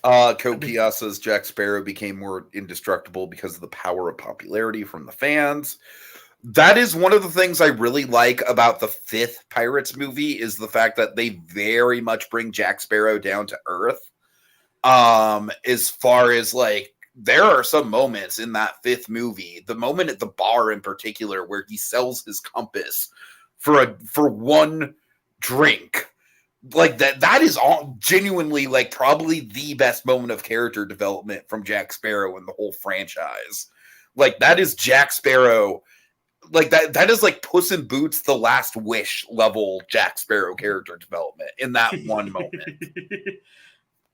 S1: Kokia says Jack Sparrow became more indestructible because of the power of popularity from the fans. That is one of the things I really like about the 5th Pirates movie, is the fact that they very much bring Jack Sparrow down to earth. As far as like, there are some moments in that 5th movie, the moment at the bar in particular, where he sells his compass for one drink. Like that is all genuinely like probably the best moment of character development from Jack Sparrow in the whole franchise. Like that is Jack Sparrow. Like that is like Puss in Boots, The Last Wish level Jack Sparrow character development in that one moment.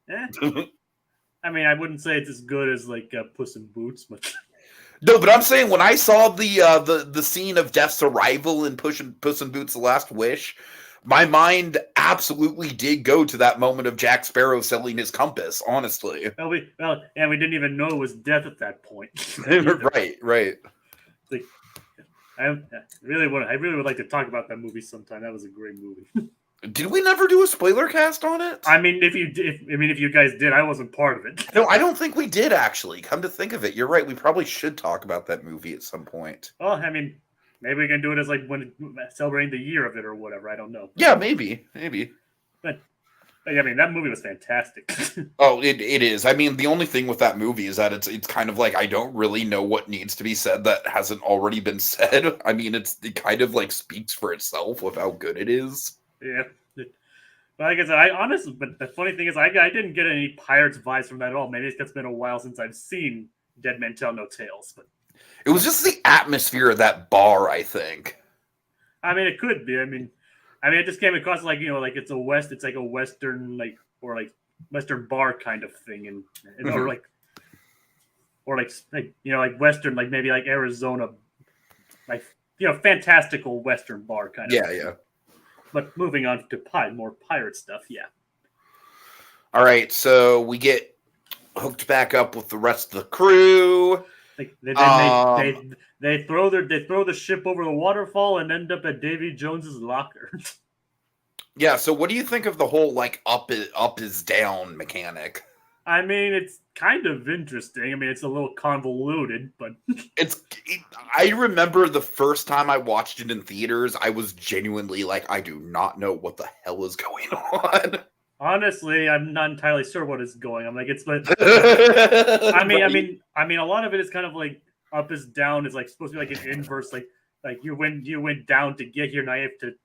S2: I mean, I wouldn't say it's as good as like Puss in Boots, but
S1: no. But I'm saying when I saw the scene of Death's arrival in Puss in Boots: The Last Wish, my mind absolutely did go to that moment of Jack Sparrow selling his compass. Honestly,
S2: we didn't even know it was Death at that point.
S1: Right.
S2: Like, I really would like to talk about that movie sometime. That was a great movie.
S1: Did we never do a spoiler cast on it?
S2: I mean, if you guys did, I wasn't part of it.
S1: No, I don't think we did actually. Come to think of it, you're right. We probably should talk about that movie at some point.
S2: Well, I mean, maybe we can do it as like when celebrating the year of it or whatever. I don't know.
S1: Yeah, maybe.
S2: But I mean, that movie was fantastic.
S1: Oh, it is. I mean, the only thing with that movie is that it's kind of like I don't really know what needs to be said that hasn't already been said. I mean, it kind of like speaks for itself with how good it is.
S2: Yeah. But like I said, but the funny thing is, I didn't get any Pirates vibes from that at all. Maybe it's been a while since I've seen Dead Men Tell No Tales, but
S1: it was just the atmosphere of that bar, I think.
S2: I mean, it could be. I mean, it just came across like, you know, like it's like a Western, like, or like Western bar kind of thing, and or like you know, like Western, like maybe like Arizona, like, you know, fantastical Western bar kind of thing.
S1: Yeah.
S2: But moving on to more pirate stuff, yeah.
S1: All right, so we get hooked back up with the rest of the crew.
S2: Like they throw the ship over the waterfall and end up at Davy Jones's locker.
S1: Yeah, so what do you think of the whole like up is down mechanic?
S2: I mean, it's kind of interesting. I mean, it's a little convoluted, but
S1: I remember the first time I watched it in theaters, I was genuinely like, I do not know what the hell is going on.
S2: Honestly, I'm not entirely sure what is going on. Like, it's like, I mean, a lot of it is kind of like up is down is like supposed to be like an inverse, like you went down to get here, now you have to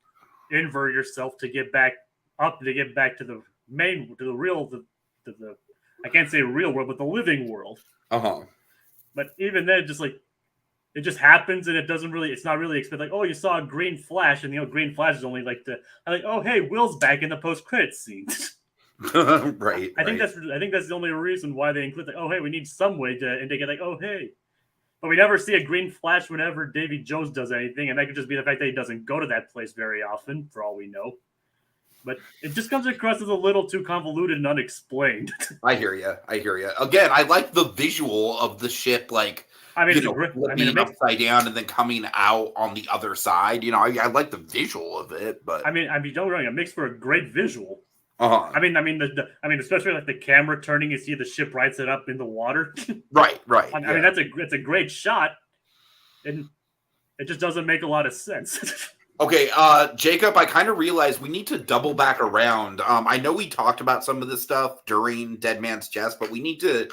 S2: invert yourself to get back up, to get back to the I can't say real world, but the living world. But even then, just like it just happens, and it's not really expected. Like, oh, you saw a green flash, and green flash is only like oh, hey, Will's back in the post-credits scene.
S1: Right.
S2: I think that's the only reason why they include oh, hey, we need some way to indicate oh, hey. But we never see a green flash whenever Davy Jones does anything, and that could just be the fact that he doesn't go to that place very often, for all we know. But it just comes across as a little too convoluted and unexplained. I hear you.
S1: Again, I like the visual of the ship, like, flipping upside down and then coming out on the other side. You know, I like the visual of it, but
S2: don't get me wrong, it makes for a great visual. I mean, especially like the camera turning, you see the ship right set up in the water.
S1: Right.
S2: I mean, that's a great shot, and it just doesn't make a lot of sense.
S1: Okay, Jacob, I kind of realized we need to double back around. I know we talked about some of this stuff during Dead Man's Chest, but we need to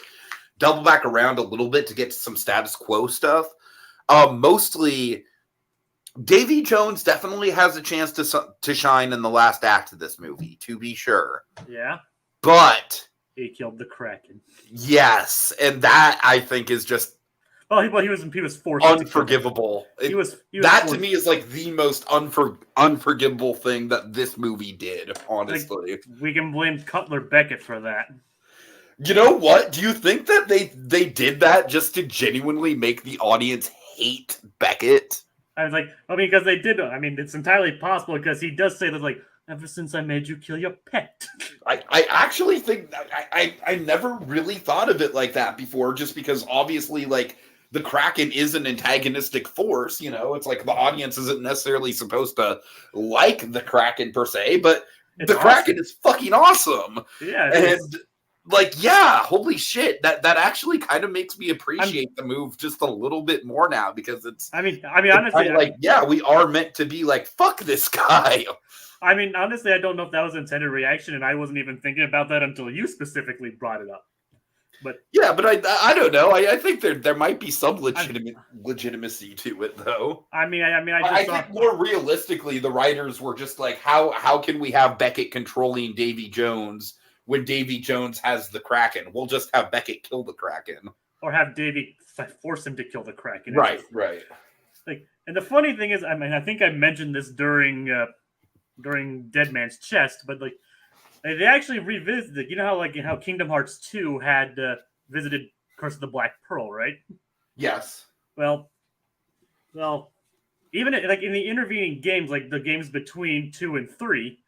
S1: double back around a little bit to get to some status quo stuff. Mostly, Davy Jones definitely has a chance to shine in the last act of this movie, to be sure.
S2: Yeah.
S1: But
S2: he killed the Kraken.
S1: Yes, and that I think is just
S2: he was forced
S1: unforgivable.
S2: He was
S1: that
S2: forced.
S1: To me is like the most unforgivable thing that this movie did. Honestly,
S2: like, we can blame Cutler Beckett for that.
S1: You know what? Do you think that they did that just to genuinely make the audience hate Beckett?
S2: I was like, because they did. I mean, it's entirely possible because he does say that, like, ever since I made you kill your pet.
S1: I actually think I never really thought of it like that before, just because obviously, like, the Kraken is an antagonistic force. You know, it's like the audience isn't necessarily supposed to like the Kraken per se, but the Kraken is fucking awesome.
S2: Yeah,
S1: and like, yeah, holy shit, that actually kind of makes me appreciate the move just a little bit more now, because it's.
S2: I mean, honestly,
S1: like, yeah, we are meant to be like, fuck this guy.
S2: I mean, honestly, I don't know if that was an intended reaction, and I wasn't even thinking about that until you specifically brought it up. But
S1: yeah, but I don't know. I think there might be some legitimacy to it, though.
S2: I
S1: think more realistically, the writers were just like, how can we have Beckett controlling Davy Jones when Davy Jones has the Kraken? We'll just have Beckett kill the Kraken,
S2: or have Davy force him to kill the Kraken.
S1: Right.
S2: Like, and the funny thing is, I mean, I think I mentioned this during Dead Man's Chest, but like, they actually revisited. You know how Kingdom Hearts 2 had visited Curse of the Black Pearl, right?
S1: Yes.
S2: Well, even like in the intervening games, like the games between 2 and 3,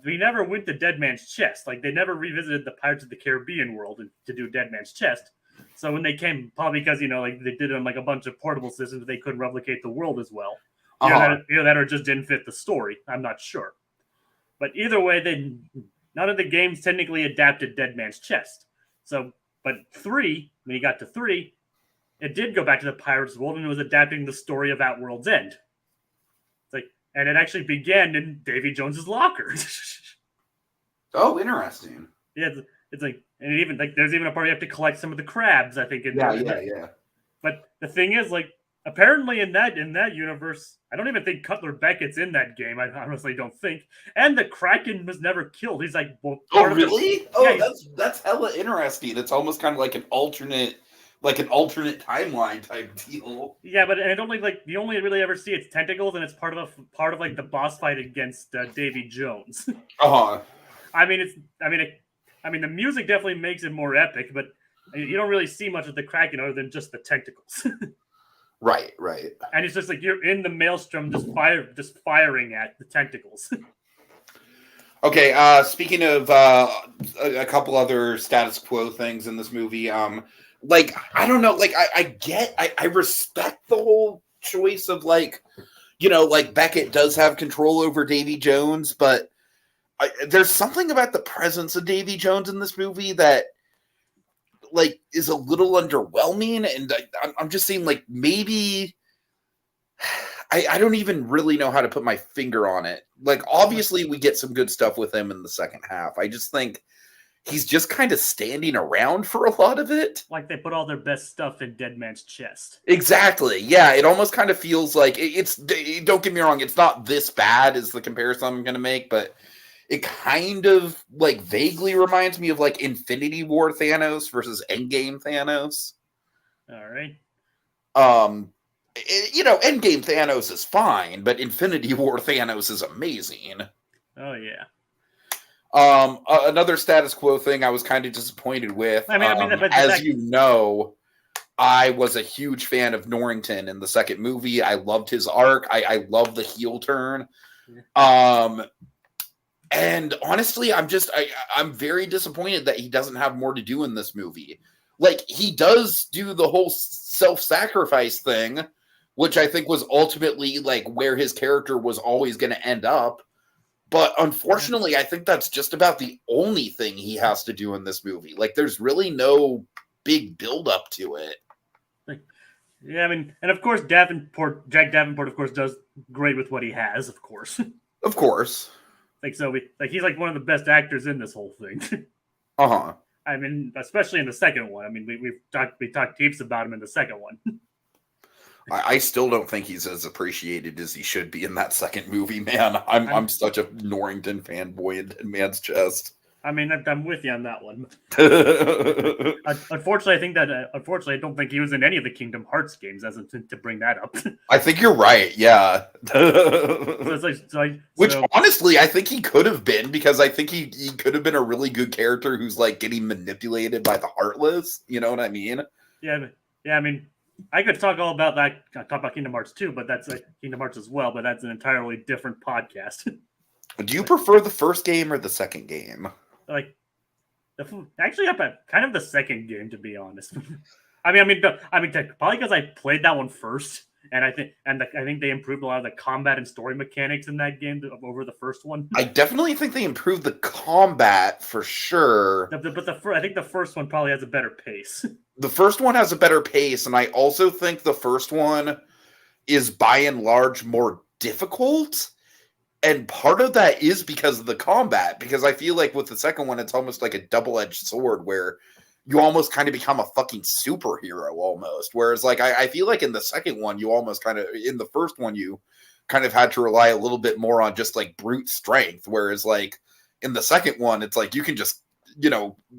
S2: we never went to Dead Man's Chest. Like, they never revisited the Pirates of the Caribbean world to do Dead Man's Chest. So when they came, probably because like they did it on like a bunch of portable systems, they couldn't replicate the world as well. That or just didn't fit the story. I'm not sure. But either way, none of the games technically adapted Dead Man's Chest. So, but 3, when you got to 3, it did go back to the Pirates world, and it was adapting the story of Outworld's End. It's like, and it actually began in Davy Jones's locker.
S1: Oh, interesting.
S2: Yeah, it's like, and even like, there's even a part you have to collect some of the crabs, I think.
S1: Yeah.
S2: But the thing is, like, apparently in that universe, I don't even think Cutler Beckett's in that game. I honestly don't think. And the Kraken was never killed. He's like, well,
S1: really? That's hella interesting. It's almost kind of like an alternate timeline type deal.
S2: Yeah, but it only, like, you only really ever see its tentacles, and it's part of like the boss fight against Davy Jones. I mean, the music definitely makes it more epic, but you don't really see much of the Kraken other than just the tentacles.
S1: Right.
S2: And it's just like you're in the maelstrom, just firing at the tentacles.
S1: Okay, speaking of a couple other status quo things in this movie, like, I don't know, like, I respect the whole choice of, like, you know, like, Beckett does have control over Davy Jones, but there's something about the presence of Davy Jones in this movie that, like, is a little underwhelming, and I'm just saying, like, maybe I don't even really know how to put my finger on it. Like, obviously we get some good stuff with him in the second half. I just think he's just kind of standing around for a lot of it.
S2: Like, they put all their best stuff in Dead Man's Chest.
S1: Exactly. Yeah, it almost kind of feels like it's. Don't get me wrong, it's not this bad is the comparison I'm going to make, but it kind of, like, vaguely reminds me of, like, Infinity War Thanos versus Endgame Thanos.
S2: All right.
S1: You know, Endgame Thanos is fine, but Infinity War Thanos is amazing.
S2: Oh, yeah.
S1: Another status quo thing I was kind of disappointed with. You know, I was a huge fan of Norrington in the second movie. I loved his arc. I love the heel turn. And honestly, I'm very disappointed that he doesn't have more to do in this movie. Like, he does do the whole self-sacrifice thing, which I think was ultimately, like, where his character was always going to end up. But unfortunately, I think that's just about the only thing he has to do in this movie. Like, there's really no big build-up to it.
S2: Yeah, I mean, and of course, Jack Davenport, of course, does great with what he has, of course.
S1: Of course.
S2: He's like one of the best actors in this whole thing.
S1: Uh-huh.
S2: I mean, especially in the second one. I mean, we talked heaps about him in the second one.
S1: I still don't think he's as appreciated as he should be in that second movie, man. I'm such a Norrington fanboy in Dead Man's Chest.
S2: I mean, I'm with you on that one. Unfortunately, I don't think he was in any of the Kingdom Hearts games, as to bring that up.
S1: I think you're right. Yeah. Which
S2: so,
S1: honestly, I think he could have been, because I think he could have been a really good character who's like getting manipulated by the Heartless. You know what I mean?
S2: Yeah. I mean, I could talk all about that. Talk about Kingdom Hearts 2, but that's Kingdom Hearts as well. But that's an entirely different podcast.
S1: Do you prefer the first game or the second game?
S2: Like, actually, kind of the second game, to be honest. I mean, probably because I played that one first, and I think they improved a lot of the combat and story mechanics in that game over the first one.
S1: I definitely think they improved the combat for sure.
S2: But I think the first one probably has a better pace.
S1: The first one has a better pace, and I also think the first one is by and large more difficult. And part of that is because of the combat, because I feel like with the second one, it's almost like a double-edged sword where you almost kind of become a fucking superhero almost. Whereas like, I feel like in the second one, you almost kind of, in the first one, you kind of had to rely a little bit more on just like brute strength. Whereas like in the second one, it's like you can just,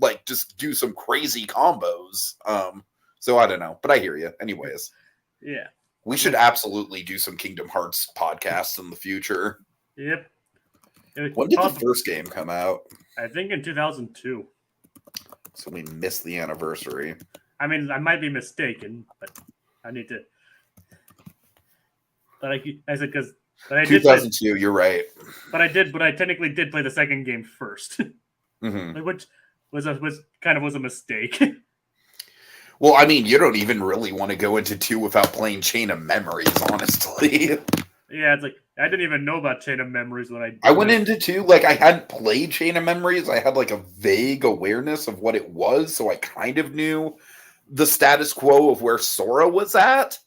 S1: like just do some crazy combos. So I don't know, but I hear you anyways.
S2: Yeah.
S1: We should absolutely do some Kingdom Hearts podcasts in the future.
S2: Yep.
S1: When did the first game come out?
S2: I think in 2002.
S1: So we missed the anniversary.
S2: I mean, I might be mistaken, but I need to. But I said because. But I
S1: 2002. You're right.
S2: But I technically did play the second game first, which was a mistake.
S1: Well, I mean, you don't even really want to go into 2 without playing Chain of Memories, honestly.
S2: Yeah, it's like I didn't even know about Chain of Memories when
S1: I went into 2, like I hadn't played Chain of Memories. I had like a vague awareness of what it was, so I kind of knew the status quo of where Sora was at,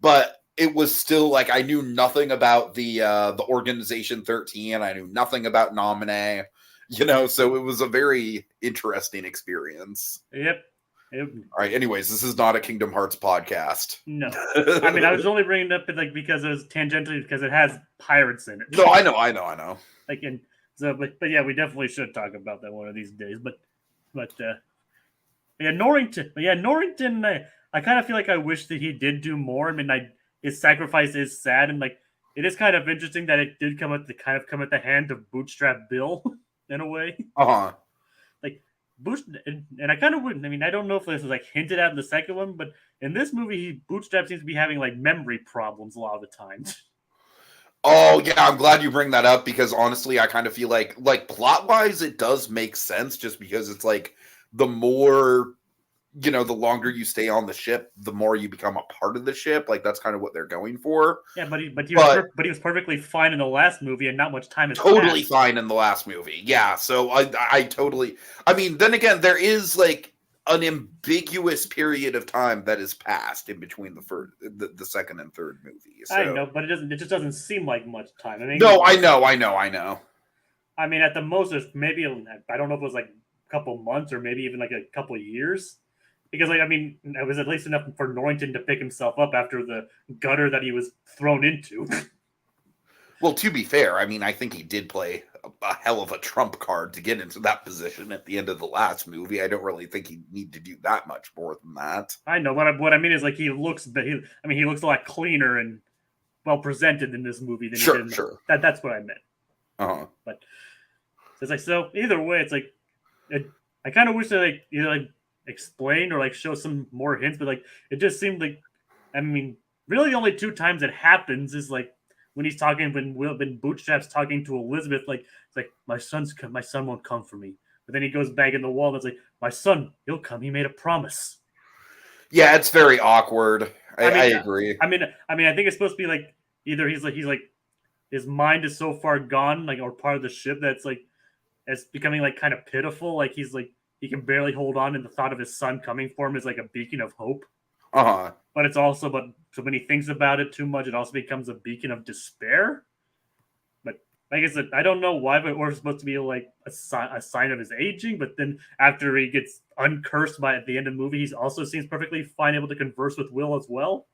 S1: but it was still like I knew nothing about the Organization 13. I knew nothing about Nominee, so it was a very interesting experience.
S2: Yep.
S1: All right. Anyways, this is not a Kingdom Hearts podcast.
S2: No, I mean I was only bringing it up because it was tangentially because it has pirates in it.
S1: No, I know.
S2: Like but yeah, we definitely should talk about that one of these days. But Norrington. But yeah, Norrington. I kind of feel like I wish that he did do more. I mean, his sacrifice is sad, and like it is kind of interesting that it did come at the hand of Bootstrap Bill in a way. Like. And I kind of wouldn't. I mean, I don't know if this was like hinted at in the second one, but in this movie, Bootstrap seems to be having like memory problems a lot of the times.
S1: Oh yeah, I'm glad you bring that up because honestly, I kind of feel like plot wise, it does make sense just because it's like the more, the longer you stay on the ship, the more you become a part of the ship. Like that's kind of what they're going for.
S2: Yeah, but he was perfectly fine in the last movie, and not much time has
S1: totally
S2: passed.
S1: Fine in the last movie. Yeah, so I totally. I mean, then again, there is like an ambiguous period of time that is passed in between the second and third movie. So.
S2: I know, but it just doesn't seem like much time. I mean,
S1: no, I know.
S2: I mean, at the most, maybe I don't know if it was like a couple months or maybe even like a couple of years. Because, like, I mean, it was at least enough for Norrington to pick himself up after the gutter that he was thrown into.
S1: Well, to be fair, I mean, I think he did play a hell of a trump card to get into that position at the end of the last movie. I don't really think he'd need to do that much more than that.
S2: I know. What I mean is, like, he looks a lot cleaner and well presented in this movie than he did.
S1: Sure.
S2: That's what I meant. But it's like, so either way, it's like, I kind of wish that, like, either, like, explain or like show some more hints, but like it just seemed like, I mean, really the only 2 times it happens is like when he's talking when Bootstrap's talking to Elizabeth, like it's like my son won't come for me, but then he goes back in the wall and it's like my son, he'll come, he made a promise.
S1: Yeah, it's very awkward. I agree.
S2: I mean I think it's supposed to be like either he's like his mind is so far gone, like, or part of the ship that's like it's becoming like kind of pitiful, like he's like he can barely hold on, and the thought of his son coming for him is like a beacon of hope. but it's also, but so when he thinks about it too much, it also becomes a beacon of despair. But like I said, I don't know why, but or it's supposed to be like a sign of his aging. But then after he gets uncursed by at the end of the movie, he also seems perfectly fine, able to converse with Will as well.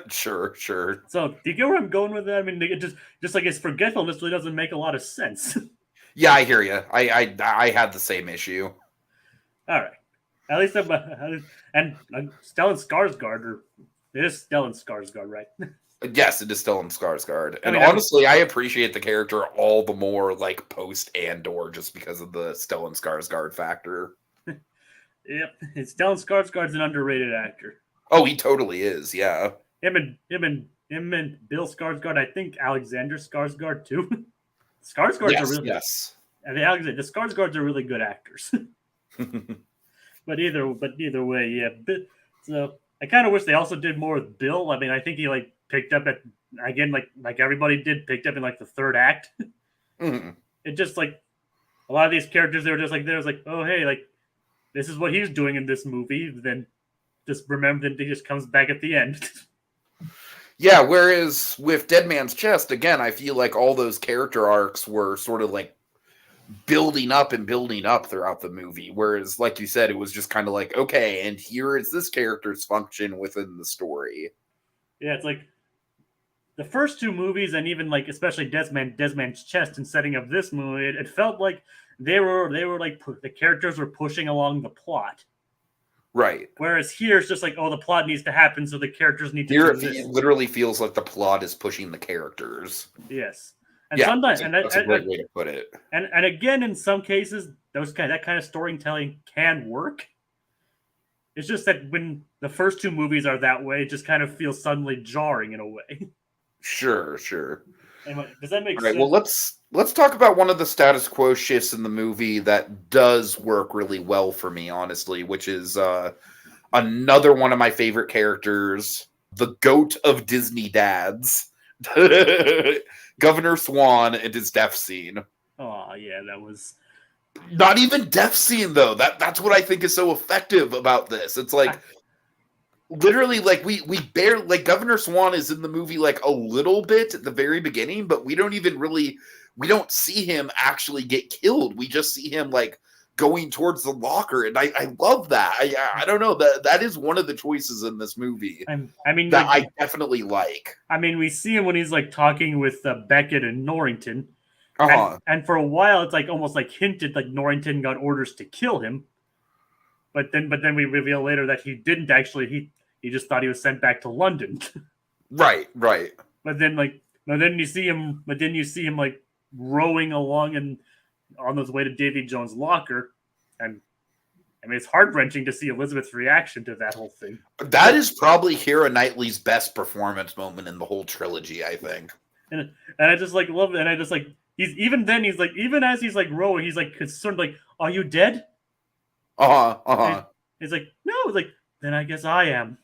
S1: Sure.
S2: So do you get where I'm going with that? I mean, it just like his forgetfulness really doesn't make a lot of sense.
S1: Yeah, I hear you. I had the same issue.
S2: All right, at least I'm, and Stellan Skarsgård, or it is Stellan Skarsgård, right?
S1: Yes, it is still in Skarsgård. And
S2: I mean,
S1: honestly, I appreciate the character all the more, like, post Andor, just because of the Stellan Skarsgård factor.
S2: Yep, Stellan Skarsgård's an underrated actor.
S1: Oh, he totally is, yeah.
S2: Him and Bill Skarsgård, I think Alexander Skarsgård too. Skarsgårds are really
S1: yes.
S2: I mean, the Skarsgårds are really good actors. but either way, yeah. So I kind of wish they also did more with Bill. I mean, I think he like picked up at again like everybody did, picked up in like the third act.
S1: Mm-hmm.
S2: It just like a lot of these characters, they were just like there's like, oh hey, like this is what he's doing in this movie. Then just remember that he just comes back at the end.
S1: Yeah, whereas with Dead Man's Chest, again, I feel like all those character arcs were sort of like building up throughout the movie. Whereas, like you said, it was just kind of like, okay, and here is this character's function within the story.
S2: Yeah, it's like the first two movies, and even like especially Dead Man's Chest and setting up this movie, it felt like they were like the characters were pushing along the plot.
S1: Right.
S2: Whereas here it's just like, oh, the plot needs to happen, so the characters need to.
S1: Here it literally feels like the plot is pushing the characters.
S2: Yes, and
S1: yeah,
S2: sometimes
S1: that's a great way to put it.
S2: And again, in some cases, that kind of storytelling can work. It's just that when the first two movies are that way, it just kind of feels suddenly jarring in a way.
S1: Sure.
S2: Does that make
S1: sense?
S2: Well,
S1: let's talk about one of the status quo shifts in the movie that does work really well for me, honestly, which is another one of my favorite characters, the goat of Disney dads, Governor Swan, and his death scene.
S2: Oh yeah, that was
S1: not even death scene though. That's what I think is so effective about this. It's like literally, like we barely, like Governor Swan is in the movie like a little bit at the very beginning, but we don't see him actually get killed. We just see him like going towards the locker, and I love that. I don't know, that is one of the choices in this movie.
S2: I mean
S1: that I definitely like.
S2: I mean, we see him when he's like talking with Beckett and Norrington, and for a while it's like almost like hinted like Norrington got orders to kill him, but then we reveal later that he didn't actually. He just thought he was sent back to London.
S1: Right.
S2: But then you see him like rowing along and on his way to Davy Jones' locker. And I mean, it's heart-wrenching to see Elizabeth's reaction to that whole thing.
S1: That is probably Keira Knightley's best performance moment in the whole trilogy, I think.
S2: And I just like love it. And I just like even as he's like rowing, he's like concerned, like, are you dead? He's like, no. It's like, then I guess I am.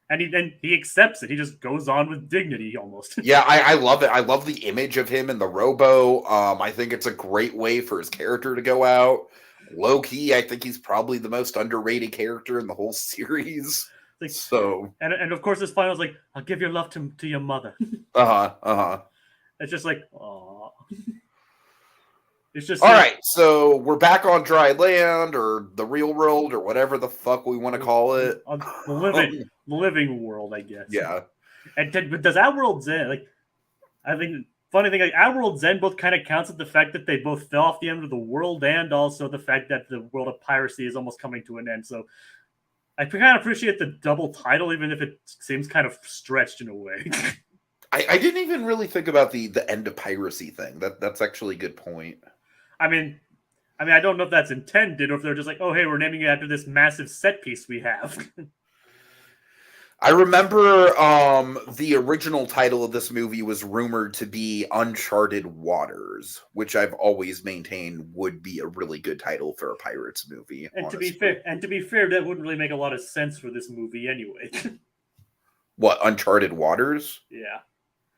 S2: And he accepts it. He just goes on with dignity almost.
S1: Yeah, I love it. I love the image of him in the rowboat. I think it's a great way for his character to go out. Low key, I think he's probably the most underrated character in the whole series.
S2: Like,
S1: so
S2: and of course this final is like, I'll give your love to your mother. It's just like, oh. It's just
S1: all right. So we're back on dry land, or the real world, or whatever the fuck we want to call it.
S2: The living world, I guess.
S1: Yeah.
S2: But does Outworld's End, like, I think funny thing, like Outworld's End both kind of counts at the fact that they both fell off the end of the world, and also the fact that the world of piracy is almost coming to an end. So I kind of appreciate the double title, even if it seems kind of stretched in a way.
S1: I didn't even really think about the end of piracy thing. That's actually a good point.
S2: I mean, I don't know if that's intended or if they're just like, oh, hey, we're naming it after this massive set piece we have.
S1: I remember the original title of this movie was rumored to be Uncharted Waters, which I've always maintained would be a really good title for a Pirates movie.
S2: And to be fair, that wouldn't really make a lot of sense for this movie anyway.
S1: What, Uncharted Waters?
S2: Yeah.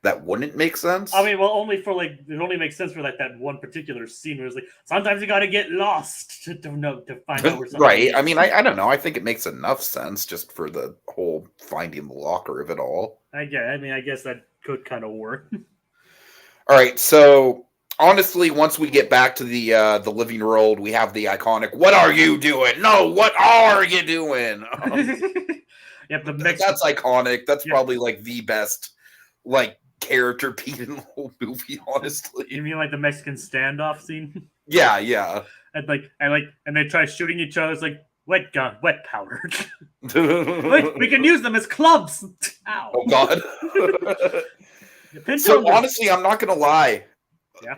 S1: That wouldn't make sense?
S2: I mean, well, only for like it only makes sense for like that one particular scene where it's like sometimes you got to get lost to find out where something
S1: right.
S2: is.
S1: I mean, I don't know. I think it makes enough sense just for the whole finding the locker of it all.
S2: I guess that could kind of work.
S1: All right, so honestly, once we get back to the living world, we have the iconic "What are you doing?" No, what are you doing?
S2: Yep,
S1: That's iconic. That's
S2: Yeah.
S1: probably like the best like character beat in the whole movie, honestly.
S2: You mean like the Mexican standoff scene?
S1: Yeah.
S2: And they try shooting each other. It's like wet gun, wet powder. We can use them as clubs. Ow.
S1: Oh God. So honestly, I'm not gonna lie.
S2: Yeah.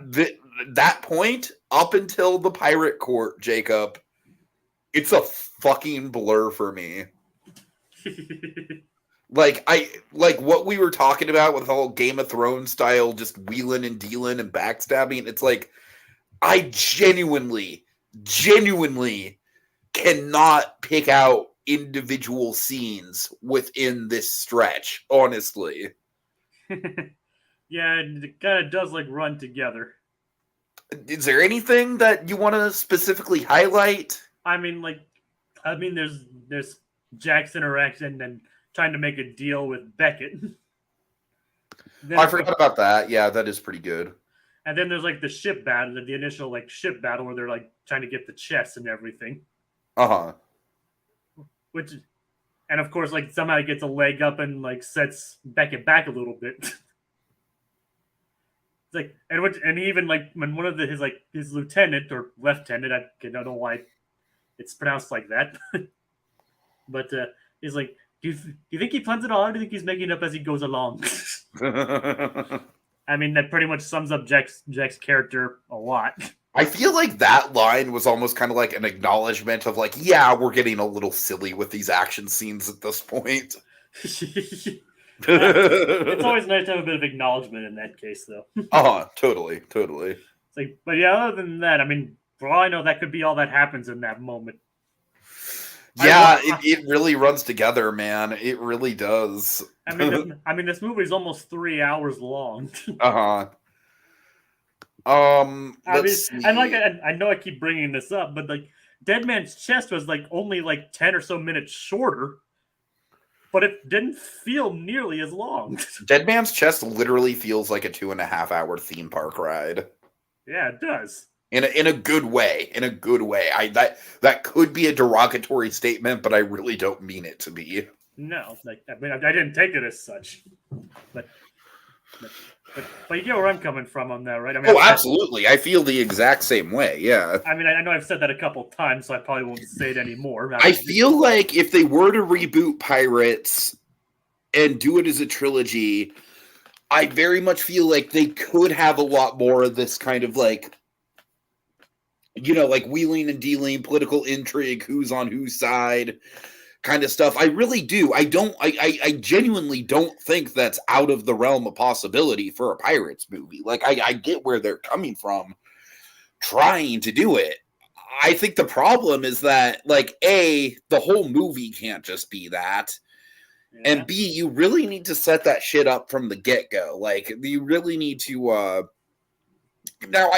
S1: That point up until the pirate court, Jacob, it's a fucking blur for me. Like what we were talking about with the whole Game of Thrones style, just wheeling and dealing and backstabbing. It's like I genuinely cannot pick out individual scenes within this stretch, honestly.
S2: Yeah, it kind of does like run together.
S1: Is there anything that you want to specifically highlight?
S2: I mean, there's Jack's interaction and trying to make a deal with Beckett.
S1: I forgot about that. Yeah, that is pretty good.
S2: And then there's like the ship battle, the initial like ship battle where they're like trying to get the chest and everything.
S1: Uh-huh.
S2: And of course, like somehow he gets a leg up and like sets Beckett back a little bit. It's like and even like when one of his lieutenant or lieutenant, I don't know why it's pronounced like that, but he's like, do you think he plans it all, or do you think he's making it up as he goes along? I mean, that pretty much sums up Jack's character a lot.
S1: I feel like that line was almost kind of like an acknowledgement of like, yeah, we're getting a little silly with these action scenes at this point.
S2: It's always nice to have a bit of acknowledgement in that case, though.
S1: Totally.
S2: It's like, but yeah, other than that, I mean, for all I know, that could be all that happens in that moment.
S1: Yeah, it really runs together, man. It really does.
S2: I mean, this movie is almost 3 hours long.
S1: I
S2: know I keep bringing this up, but like Dead Man's Chest was like only like 10 or so minutes shorter, but it didn't feel nearly as long.
S1: Dead Man's Chest literally feels like a 2.5 hour theme park ride.
S2: Yeah, it does.
S1: In a good way. That could be a derogatory statement, but I really don't mean it to be.
S2: No, I didn't take it as such, but you get where I'm coming from on that, right? I mean,
S1: absolutely. I feel the exact same way. Yeah.
S2: I mean, I know I've said that a couple times, so I probably won't say it anymore.
S1: I feel like if they were to reboot Pirates and do it as a trilogy, I very much feel like they could have a lot more of this kind of like, like wheeling and dealing, political intrigue, who's on whose side kind of stuff. I really do. I genuinely don't think that's out of the realm of possibility for a Pirates movie. Like, I get where they're coming from trying to do it. I think the problem is that, like, A, the whole movie can't just be that. Yeah. And B, you really need to set that shit up from the get-go. Like, you really need to, now,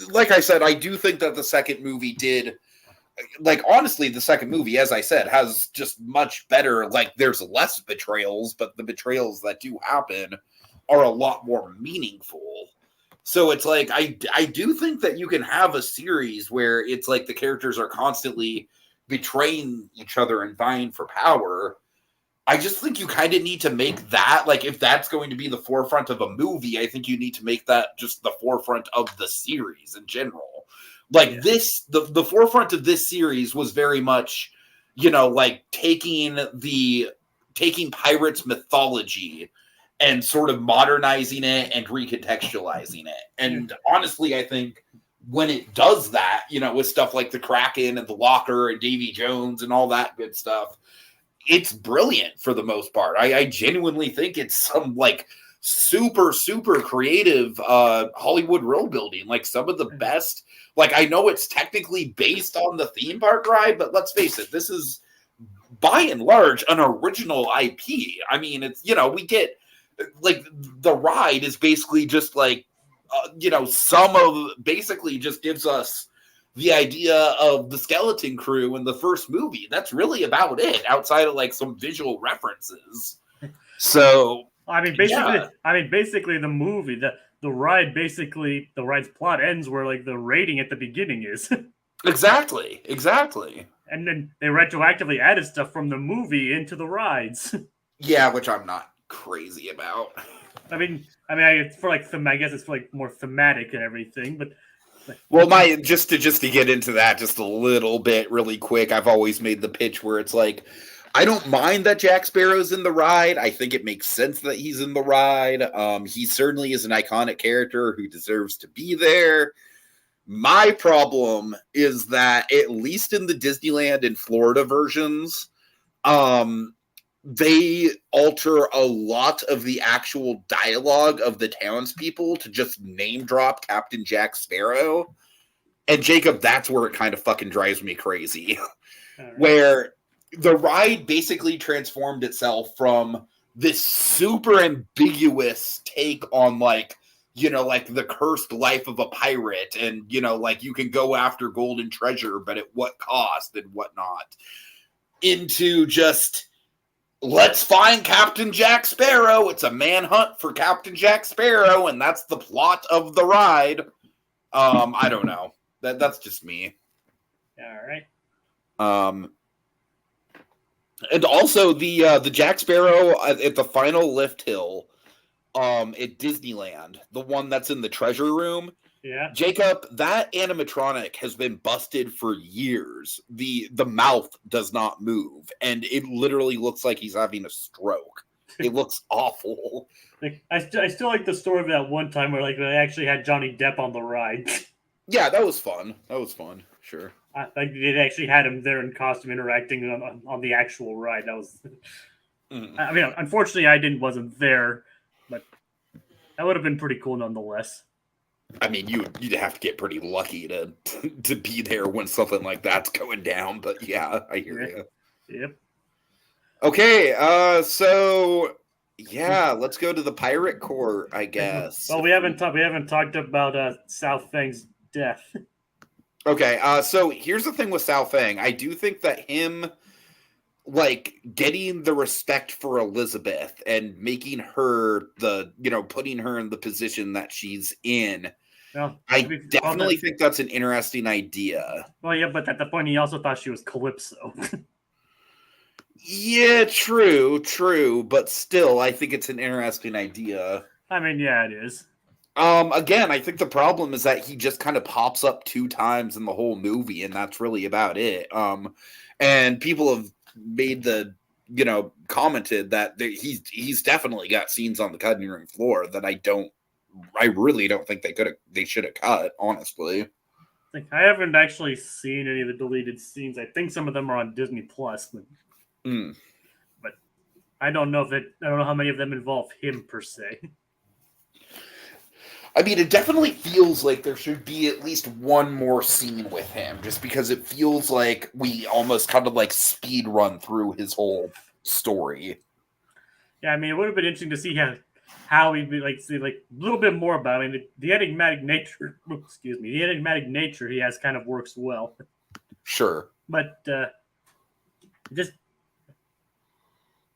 S1: like I said, I do think that the second movie did, like, honestly, the second movie, as I said, has just much better, like, there's less betrayals, but the betrayals that do happen are a lot more meaningful. So it's like, I do think that you can have a series where it's like the characters are constantly betraying each other and vying for power. I just think you kind of need to make that, like, if that's going to be the forefront of a movie, I think you need to make that just the forefront of the series in general. Like, the forefront of this series was very much, like taking Pirates mythology and sort of modernizing it and recontextualizing it. And honestly, I think when it does that, with stuff like the Kraken and the Locker and Davy Jones and all that good stuff, it's brilliant for the most part. I genuinely think it's some like super, super creative Hollywood world building. Like some of the best. Like, I know it's technically based on the theme park ride, but let's face it, this is by and large an original IP. I mean, it's, we get like the ride is basically just like, some of basically just gives us the idea of the skeleton crew in the first movie. That's really about it, outside of like some visual references. So
S2: basically the movie, the ride, basically the ride's plot ends where like the rating at the beginning is.
S1: Exactly.
S2: And then they retroactively added stuff from the movie into the rides.
S1: Yeah, which I'm not crazy about.
S2: I guess it's for like more thematic and everything, but.
S1: Well, just to get into that just a little bit really quick, I've always made the pitch where it's like, I don't mind that Jack Sparrow's in the ride. I think it makes sense that he's in the ride. He certainly is an iconic character who deserves to be there. My problem is that at least in the Disneyland and Florida versions, they alter a lot of the actual dialogue of the townspeople to just name drop Captain Jack Sparrow. And Jacob, that's where it kind of fucking drives me crazy. Right. Where the ride basically transformed itself from this super ambiguous take on like the cursed life of a pirate and, like you can go after golden treasure, but at what cost and whatnot, into just, let's find Captain Jack Sparrow. It's a manhunt for Captain Jack Sparrow, and that's the plot of the ride. I don't know. That's just me.
S2: All right.
S1: And also the Jack Sparrow at the final lift hill, at Disneyland, the one that's in the treasure room.
S2: Yeah.
S1: Jacob, that animatronic has been busted for years. The mouth does not move, and it literally looks like he's having a stroke. It looks awful.
S2: Like I still like the story of that one time where like they actually had Johnny Depp on the ride.
S1: Yeah, that was fun. Sure.
S2: Like they actually had him there in costume interacting on the actual ride. That was. I mean, unfortunately, wasn't there, but that would have been pretty cool nonetheless.
S1: I mean, you'd have to get pretty lucky to be there when something like that's going down. But yeah, I hear you.
S2: Yep.
S1: Okay, so yeah, let's go to the pirate court, I guess.
S2: Well, we haven't talked about South Fang's death.
S1: Okay, so here's the thing with South Fang. I do think that him, like, getting the respect for Elizabeth and making her putting her in the position that she's in. Well, I definitely think that's an interesting idea.
S2: Well, yeah, but at the point, he also thought she was Calypso.
S1: Yeah, true, but still, I think it's an interesting idea.
S2: I mean, yeah, it is.
S1: Again, I think the problem is that he just kind of pops up 2 times in the whole movie, and that's really about it. And people have made commented that he's definitely got scenes on the cutting room floor that I really don't think they should have cut, honestly.
S2: I haven't actually seen any of the deleted scenes. I think some of them are on Disney Plus, but I don't know how many of them involve him per se.
S1: I mean, it definitely feels like there should be at least one more scene with him, just because it feels like we almost kind of like speed run through his whole story.
S2: Yeah, I mean, it would have been interesting to see how he'd be see a little bit more about it. I mean, the enigmatic nature. Excuse me, the enigmatic nature he has kind of works well.
S1: Sure,
S2: but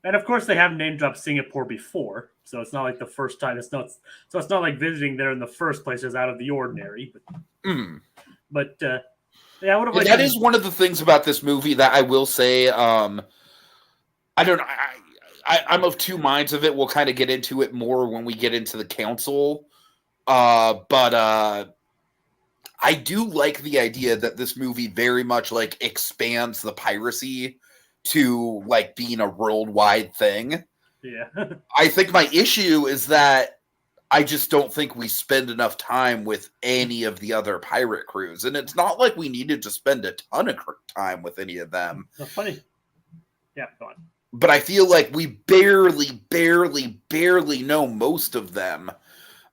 S2: and of course they have name dropped Singapore before, so it's not like the first time. It's not like visiting there in the first place is out of the ordinary. But yeah, I would have.
S1: That is one of the things about this movie that I will say. I don't know. I'm of 2 minds of it. We'll kind of get into it more when we get into the council. But I do like the idea that this movie very much like expands the piracy to like being a worldwide thing.
S2: Yeah.
S1: I think my issue is that I just don't think we spend enough time with any of the other pirate crews. And it's not like we needed to spend a ton of time with any of them.
S2: That's funny. Yeah, go on.
S1: But I feel like we barely know most of them.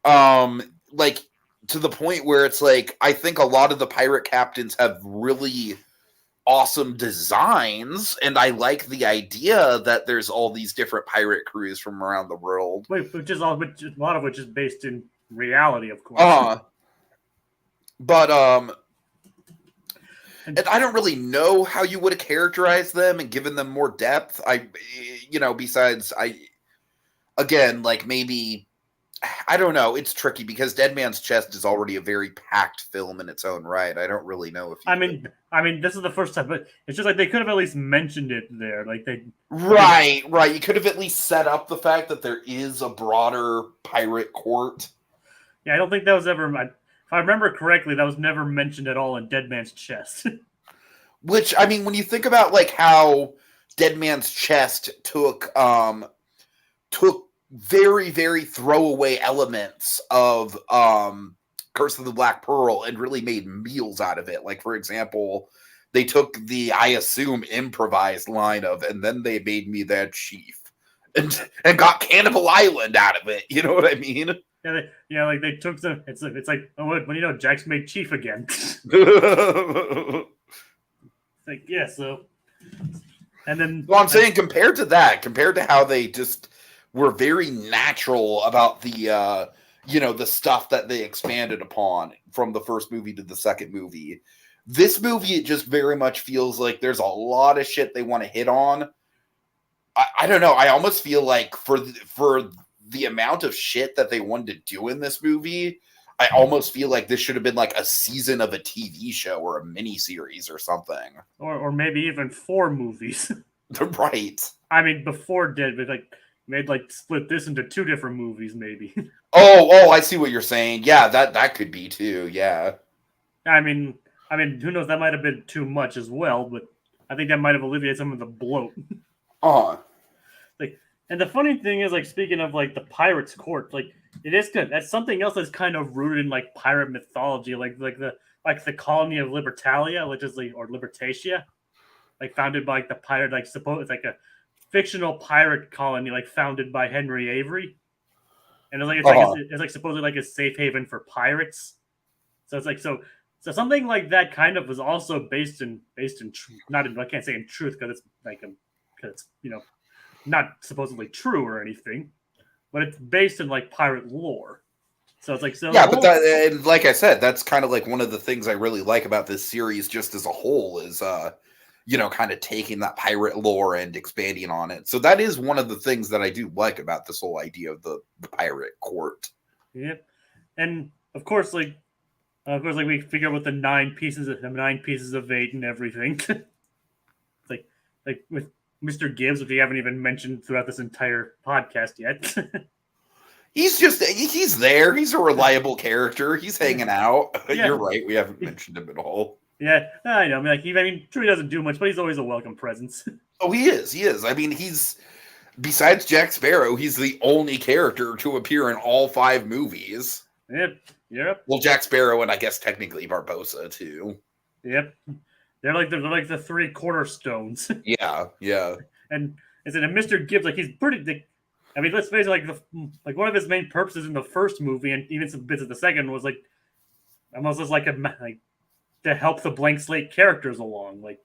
S1: Like to the point where it's like, I think a lot of the pirate captains have really awesome designs, and I like the idea that there's all these different pirate crews from around the world.
S2: Which a lot of which is based in reality, of course.
S1: But and I don't really know how you would have characterized them and given them more depth. Besides, again, like maybe, I don't know. It's tricky because Dead Man's Chest is already a very packed film in its own right. I don't really know if
S2: I mean, this is the first time, but it's just like they could have at least mentioned it there. Like they,
S1: right. You could have at least set up the fact that there is a broader pirate court.
S2: Yeah, I don't think that was ever. If I remember correctly, that was never mentioned at all in Dead Man's Chest.
S1: Which, I mean, when you think about like how Dead Man's Chest took very, very throwaway elements of Curse of the Black Pearl and really made meals out of it. Like, for example, they took the, I assume, improvised line of, and then they made me their chief, and got Cannibal Island out of it. You know what I mean?
S2: Yeah, like they took the. It's like, oh, when Jack's made chief again. Like, yeah, so. And then.
S1: Well, I'm saying compared to how they just were very natural about the the stuff that they expanded upon from the first movie to the second movie. This movie, it just very much feels like there's a lot of shit they want to hit on. I don't know. I almost feel like for the amount of shit that they wanted to do in this movie, I almost feel like this should have been like a season of a TV show or a mini series or something.
S2: Or maybe even 4 movies.
S1: Right.
S2: I mean, before Dead, but like split this into 2 different movies, maybe.
S1: Oh, I see what you're saying. Yeah, that could be too. Yeah.
S2: I mean, who knows? That might have been too much as well, but I think that might have alleviated some of the bloat. Like, and the funny thing is, like, speaking of like the pirates' court, like it is good. That's something else that's kind of rooted in like pirate mythology, like the colony of Libertalia, which is or Libertatia, like founded by like the pirate, like it's like a fictional pirate colony, like founded by Henry Avery, and it's like supposedly like a safe haven for pirates. So it's like so something like that kind of was also based in not in, I can't say in truth because it's like because it's not supposedly true or anything, but it's based in like pirate lore. So it's like
S1: yeah, but and like I said, that's kind of like one of the things I really like about this series, just as a whole, is kind of taking that pirate lore and expanding on it. So that is one of the things that I do like about this whole idea of the pirate court.
S2: Yep, and of course, we figure out what the 9 pieces of 8 and everything. like with Mr. Gibbs, which we haven't even mentioned throughout this entire podcast yet.
S1: He's there. He's a reliable character. He's hanging out. Yeah. You're right. We haven't mentioned him at all.
S2: Yeah, I know. I mean, sure, he doesn't do much, but he's always a welcome presence.
S1: Oh, he is. I mean, besides Jack Sparrow, he's the only character to appear in all 5 movies.
S2: Yep.
S1: Well, Jack Sparrow and I guess technically Barbossa too.
S2: Yep. They're like the 3 cornerstones.
S1: Yeah.
S2: And is it a Mr. Gibbs? Like, he's pretty. I mean, let's face it. Like one of his main purposes in the first movie, and even some bits of the second, was like almost as like to help the blank slate characters along, like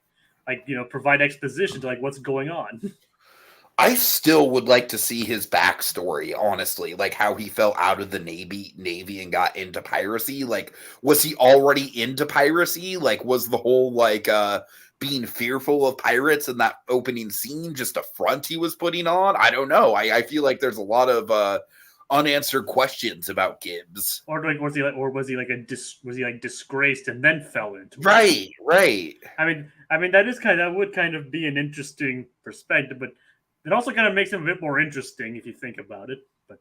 S2: provide exposition to like what's going on.
S1: I still would like to see his backstory, honestly, like how he fell out of the Navy and got into piracy. Like, was he already into piracy? Like, was the whole being fearful of pirates in that opening scene just a front he was putting on? I don't know. I feel like there's a lot of unanswered questions about Gibbs.
S2: Or was he disgraced and then fell into
S1: it? Right.
S2: I mean that would kind of be an interesting perspective, but it also kind of makes him a bit more interesting if you think about it. But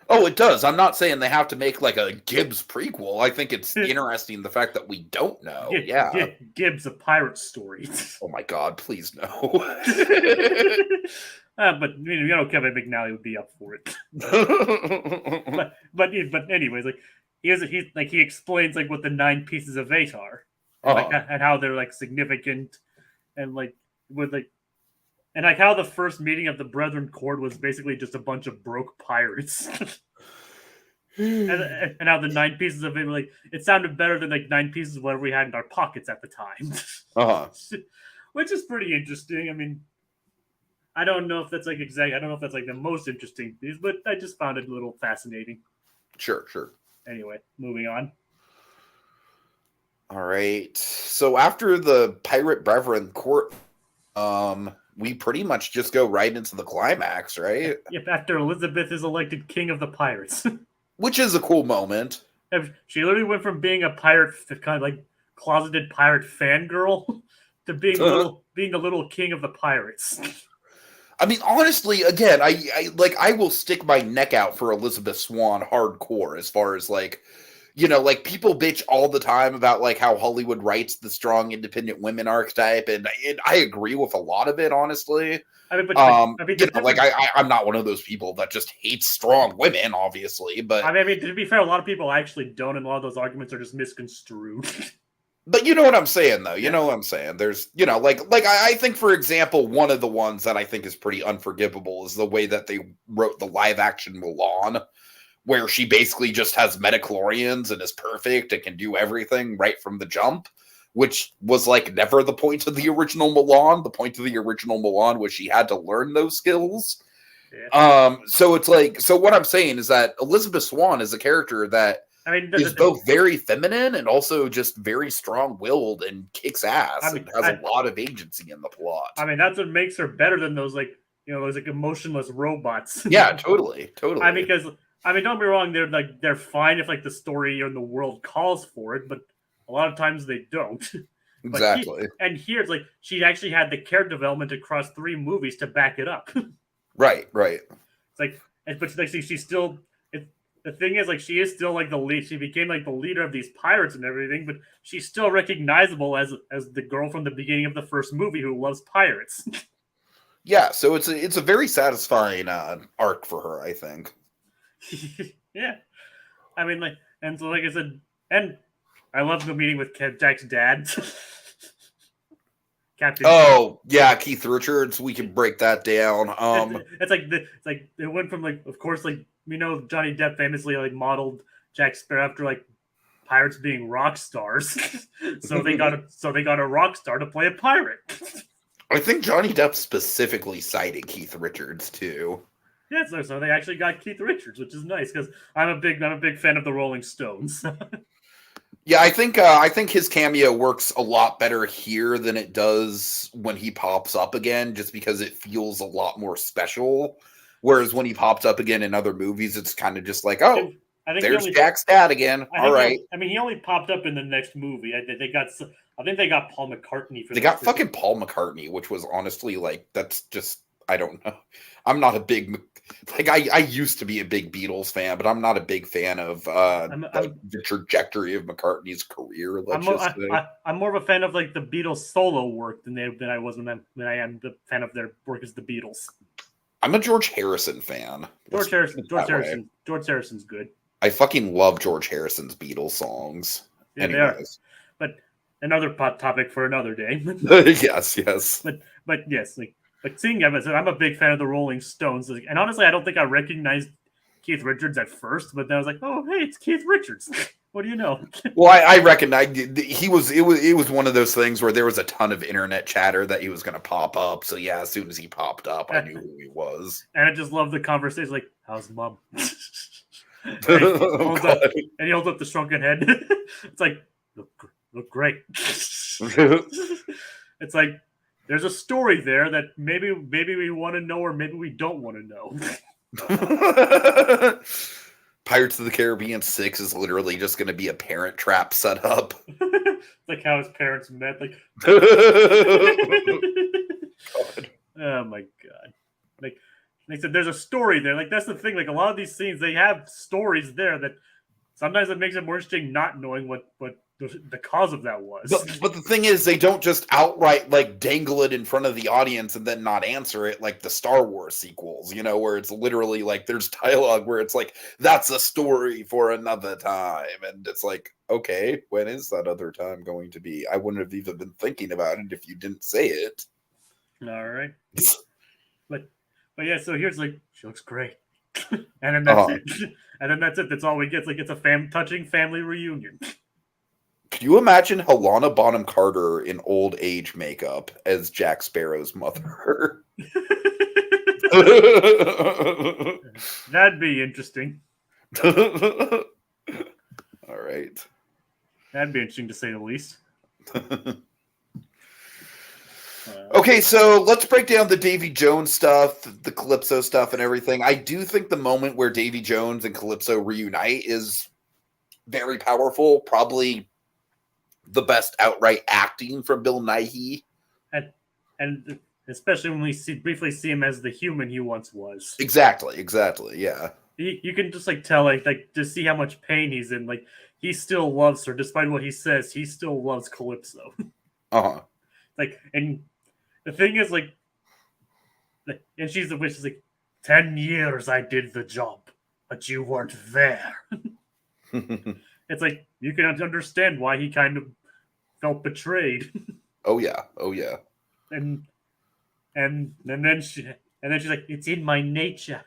S1: it does. I'm not saying they have to make like a Gibbs prequel. I think it's interesting the fact that we don't know.
S2: Gibbs a pirate story.
S1: Oh my God, please no.
S2: But Kevin McNally would be up for it. but anyways, like he explains like what the 9 pieces of 8 are, and how they're like significant, and like with like. And like how the first meeting of the Brethren Court was basically just a bunch of broke pirates. And now the 9 pieces of it, like, it sounded better than like 9 pieces of whatever we had in our pockets at the time. Which is pretty interesting. I mean, I don't know if that's like I don't know if that's like the most interesting piece, but I just found it a little fascinating.
S1: Sure.
S2: Anyway, moving on.
S1: All right. So after the Pirate Brethren court, we pretty much just go right into the climax, right?
S2: Yep, after Elizabeth is elected king of the pirates.
S1: Which is a cool moment.
S2: She literally went from being a pirate, kind of like closeted pirate fangirl, to being a little king of the pirates.
S1: I mean, honestly, again, I will stick my neck out for Elizabeth Swann hardcore as far as like, like people bitch all the time about like how Hollywood writes the strong independent women archetype, and I agree with a lot of it, honestly. I'm not one of those people that just hates strong women, obviously, but
S2: I mean, to be fair, a lot of people actually don't, and a lot of those arguments are just misconstrued.
S1: But you know what I'm saying, though. You know what I'm saying. There's, I think, for example, one of the ones that I think is pretty unforgivable is the way that they wrote the live action Mulan, where she basically just has metachlorians and is perfect and can do everything right from the jump, which was like never the point of the original Mulan. The point of the original Mulan was she had to learn those skills. Yeah. So it's like, so what I'm saying is that Elizabeth Swann is a character that is both very feminine and also just very strong-willed and kicks ass and has a lot of agency in the plot.
S2: I mean, that's what makes her better than those those like emotionless robots.
S1: Yeah, totally.
S2: I mean, because don't get me wrong, they're fine if like the story or the world calls for it, but a lot of times they don't.
S1: Exactly.
S2: Here it's like she actually had the character development across 3 movies to back it up.
S1: Right.
S2: It's like, but like she's still. The thing is, like, she is still like the lead. She became like the leader of these pirates and everything, but she's still recognizable as the girl from the beginning of the first movie who loves pirates.
S1: Yeah, so it's a very satisfying arc for her, I think.
S2: Yeah, I mean, like, and so like I said, and I love the meeting with Jack's dad.
S1: Captain. Oh yeah, Keith Richards. We can break that down.
S2: It's like it went from like, of course, like, Johnny Depp famously like modeled Jack Sparrow after like pirates being rock stars, so they got a rock star to play a pirate.
S1: I think Johnny Depp specifically cited Keith Richards too.
S2: Yeah, so they actually got Keith Richards, which is nice because I'm a big fan of the Rolling Stones.
S1: Yeah, I think his cameo works a lot better here than it does when he pops up again, just because it feels a lot more special. Whereas when he pops up again in other movies, it's kind of just like, oh, there's Jack's dad again. All right.
S2: He only popped up in the next movie. I think they got Paul McCartney for.
S1: They got fucking Paul McCartney, which was honestly like, that's just, I don't know. I'm not a big, like, I used to be a big Beatles fan, but I'm not a big fan of the trajectory of McCartney's career.
S2: I'm more of a fan of like the Beatles solo work than I am the fan of their work as the Beatles.
S1: I'm a George Harrison fan.
S2: George Harrison's good.
S1: I fucking love George Harrison's Beatles songs.
S2: Yeah, anyways. They are. But another topic for another day.
S1: Yes.
S2: But yes, like seeing him, I'm a big fan of the Rolling Stones, and honestly, I don't think I recognized Keith Richards at first, but then I was like, oh, hey, it's Keith Richards. What do you know?
S1: Well, I recognized it was one of those things where there was a ton of internet chatter that he was going to pop up. So yeah, as soon as he popped up, I knew who he was.
S2: And I just love the conversation, like, how's mom? and he holds up the shrunken head. It's like, look great. It's like, there's a story there that maybe we want to know or maybe we don't want to know.
S1: Pirates of the Caribbean 6 is literally just going to be a parent trap set up.
S2: Like how his parents met. Like,
S1: God.
S2: Oh my God. Like they said, there's a story there. Like that's the thing. Like a lot of these scenes, they have stories there that sometimes it makes it more interesting not knowing what the cause of that was.
S1: But the thing is, they don't just outright like dangle it in front of the audience and then not answer it like the Star Wars sequels, where it's literally like there's dialogue where it's like, that's a story for another time. And it's like, okay, when is that other time going to be? I wouldn't have even been thinking about it if you didn't say it.
S2: All right. But yeah, so here's like, she looks great. and then that's it. And then that's it. That's all we get. It's like it's a touching family reunion.
S1: Can you imagine Helena Bonham Carter in old age makeup as Jack Sparrow's mother?
S2: That'd be interesting.
S1: All right.
S2: That'd be interesting to say the least.
S1: Okay, so let's break down the Davy Jones stuff, the Calypso stuff, and everything. I do think the moment where Davy Jones and Calypso reunite is very powerful. Probably the best outright acting from Bill Nighy.
S2: And especially when we briefly see him as the human he once was.
S1: Exactly, yeah.
S2: You can just like tell, like to see how much pain he's in. Like he still loves her, despite what he says. He still loves Calypso. Like, and the thing is, like, and she's the witch. She's like, 10 years I did the job, but you weren't there. It's like you can understand why he kind of felt betrayed.
S1: Oh yeah.
S2: And then she's like, it's in my nature.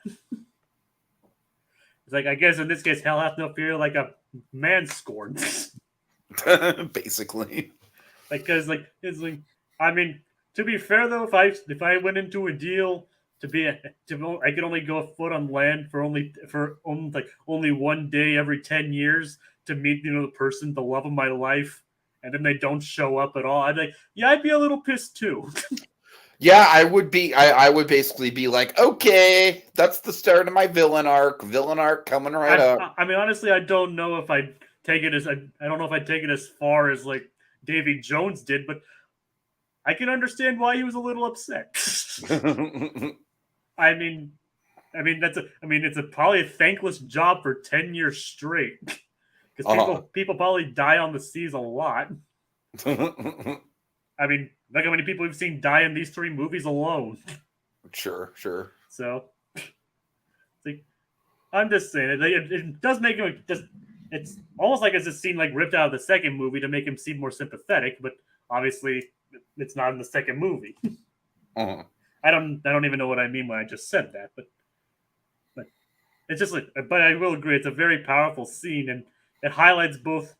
S2: It's like, I guess in this case, hell hath no fear, like a man scorned.
S1: Basically.
S2: Like, cause like it's like, I mean, to be fair though, if I went into a deal I could only go afoot on land for only 1 day every 10 years to meet the person, the love of my life, and then they don't show up at all. I'd be like, yeah, I'd be a little pissed too.
S1: Yeah, I would be. I would basically be like, okay, that's the start of my villain arc. Villain arc coming right up.
S2: I mean, honestly, I don't know if I'd take it as I don't know if I'd take it as far as like Davy Jones did, but I can understand why he was a little upset. I mean, it's probably a thankless job for 10 years straight because people probably die on the seas a lot. I mean, look how many people we've seen die in these 3 movies alone.
S1: Sure.
S2: So, it's like, I'm just saying, it does make him it's almost like it's a scene like ripped out of the second movie to make him seem more sympathetic, but obviously it's not in the second movie. I don't even know what I mean when I just said that, but it's just like, but I will agree, it's a very powerful scene, and it highlights both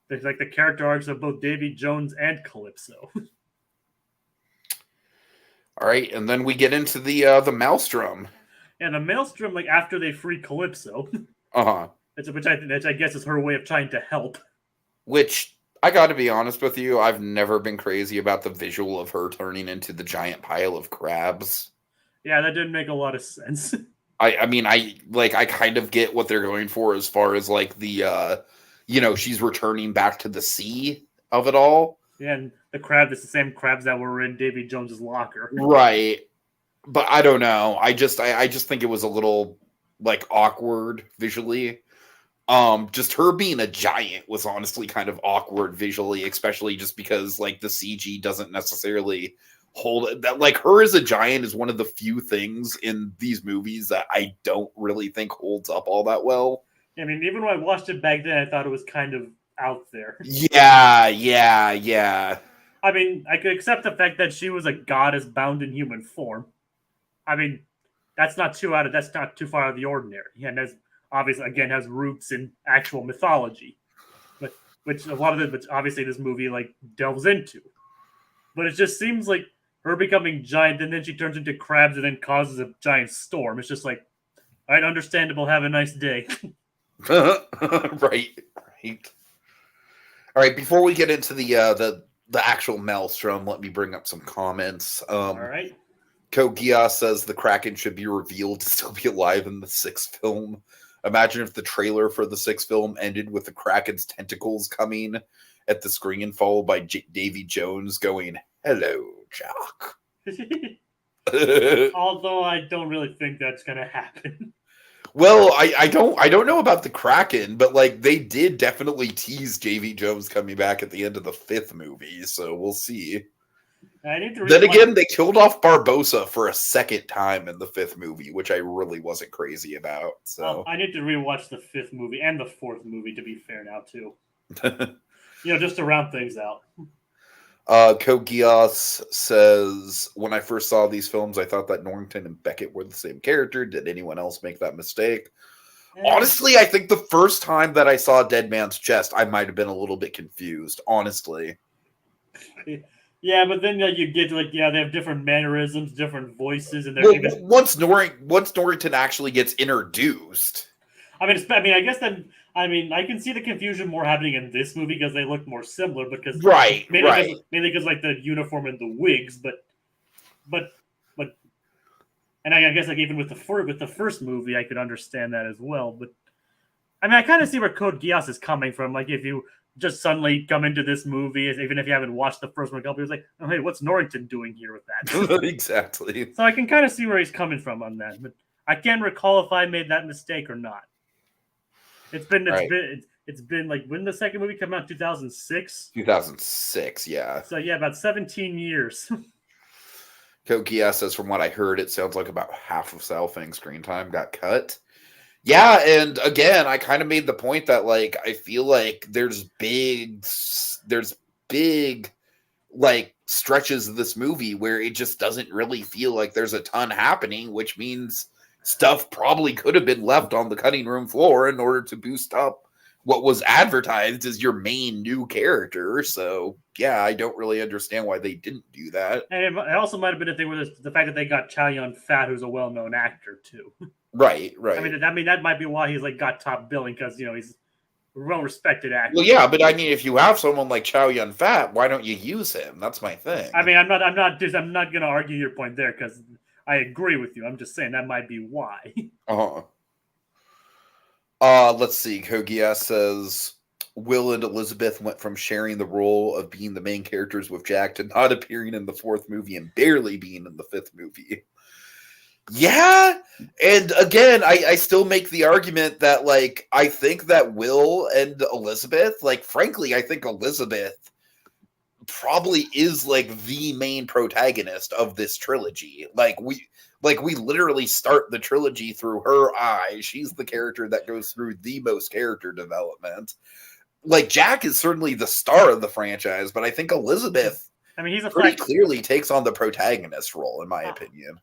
S2: the character arcs of both Davy Jones and Calypso.
S1: All right, and then we get into the Maelstrom.
S2: And the Maelstrom, like after they free Calypso, which I guess is her way of trying to help.
S1: Which I got to be honest with you, I've never been crazy about the visual of her turning into the giant pile of crabs.
S2: Yeah, that didn't make a lot of sense.
S1: I mean, I kind of get what they're going for as far as like the she's returning back to the sea of it all.
S2: Yeah, and the crab is the same crabs that were in Davy Jones's locker.
S1: Right. But I don't know. I just think it was a little like awkward visually. Just her being a giant was honestly kind of awkward visually, especially just because like the CG doesn't necessarily hold it. That like her as a giant is one of the few things in these movies that I don't really think holds up all that well.
S2: I mean, even when I watched it back then, I thought it was kind of out there.
S1: Yeah.
S2: I mean, I could accept the fact that she was a goddess bound in human form. I mean, that's not too far out of the ordinary, and as obviously again has roots in actual mythology, but which a lot of it, which obviously this movie like delves into. But it just seems like her becoming giant, and then she turns into crabs, and then causes a giant storm. It's just like, all right, understandable. Have a nice day.
S1: Right. All right. Before we get into the actual Maelstrom, let me bring up some comments.
S2: All right.
S1: Kogia says the Kraken should be revealed to still be alive in the 6th film. Imagine if the trailer for the 6th film ended with the Kraken's tentacles coming at the screen, followed by Davy Jones going, "Hello, Jock."
S2: Although I don't really think that's gonna happen.
S1: Well, I don't know about the Kraken, but like they did definitely tease Davy Jones coming back at the end of the 5th movie, so we'll see. Then again, they killed off Barbossa for a second time in the 5th movie, which I really wasn't crazy about. So
S2: I need to rewatch the 5th movie and the 4th movie, to be fair now too. Just to round things out.
S1: Kogias says, when I first saw these films, I thought that Norrington and Beckett were the same character. Did anyone else make that mistake? Honestly, I think the first time that I saw Dead Man's Chest, I might have been a little bit confused, honestly.
S2: Yeah, but then you get like, they have different mannerisms, different voices, and
S1: once Norrington actually gets introduced.
S2: I guess that. I can see the confusion more happening in this movie because they look more similar. Because mainly because like the uniform and the wigs, but, and I guess like even with the first movie, I could understand that as well. But I kind of see where Code Geass is coming from. Like if you just suddenly come into this movie, even if you haven't watched the first one, it's like, oh hey, what's Norrington doing here with that?
S1: Exactly.
S2: So I can kind of see where he's coming from on that, but I can't recall if I made that mistake or not. It's been like, when the second movie came out? 2006.
S1: 2006, yeah.
S2: So yeah, about 17 years.
S1: Kokia says, from what I heard, it sounds like about half of Salfang's screen time got cut. Yeah, and again, I kind of made the point that like I feel like there's big like stretches of this movie where it just doesn't really feel like there's a ton happening, which means stuff probably could have been left on the cutting room floor in order to boost up what was advertised as your main new character. So yeah, I don't really understand why they didn't do that.
S2: And it also might have been a thing with the fact that they got Chow Yun-fat, who's a well-known actor too.
S1: Right.
S2: I mean that might be why he's like got top billing, because he's a well-respected actor.
S1: Well, yeah, but I mean, if you have someone like Chow Yun-fat, why don't you use him? That's my thing.
S2: I mean, I'm not going to argue your point there because I agree with you. I'm just saying that might be why.
S1: Let's see. Kogia says Will and Elizabeth went from sharing the role of being the main characters with Jack to not appearing in the fourth movie and barely being in the fifth movie. Yeah, and again, I still make the argument that, like, I think that Will and Elizabeth, like, frankly, I think Elizabeth probably is, like, the main protagonist of this trilogy. Like, we literally start the trilogy through her eyes. She's the character that goes through the most character development. Like, Jack is certainly the star of the franchise, but I think Elizabeth,
S2: he's
S1: pretty clearly takes on the protagonist role, in my opinion.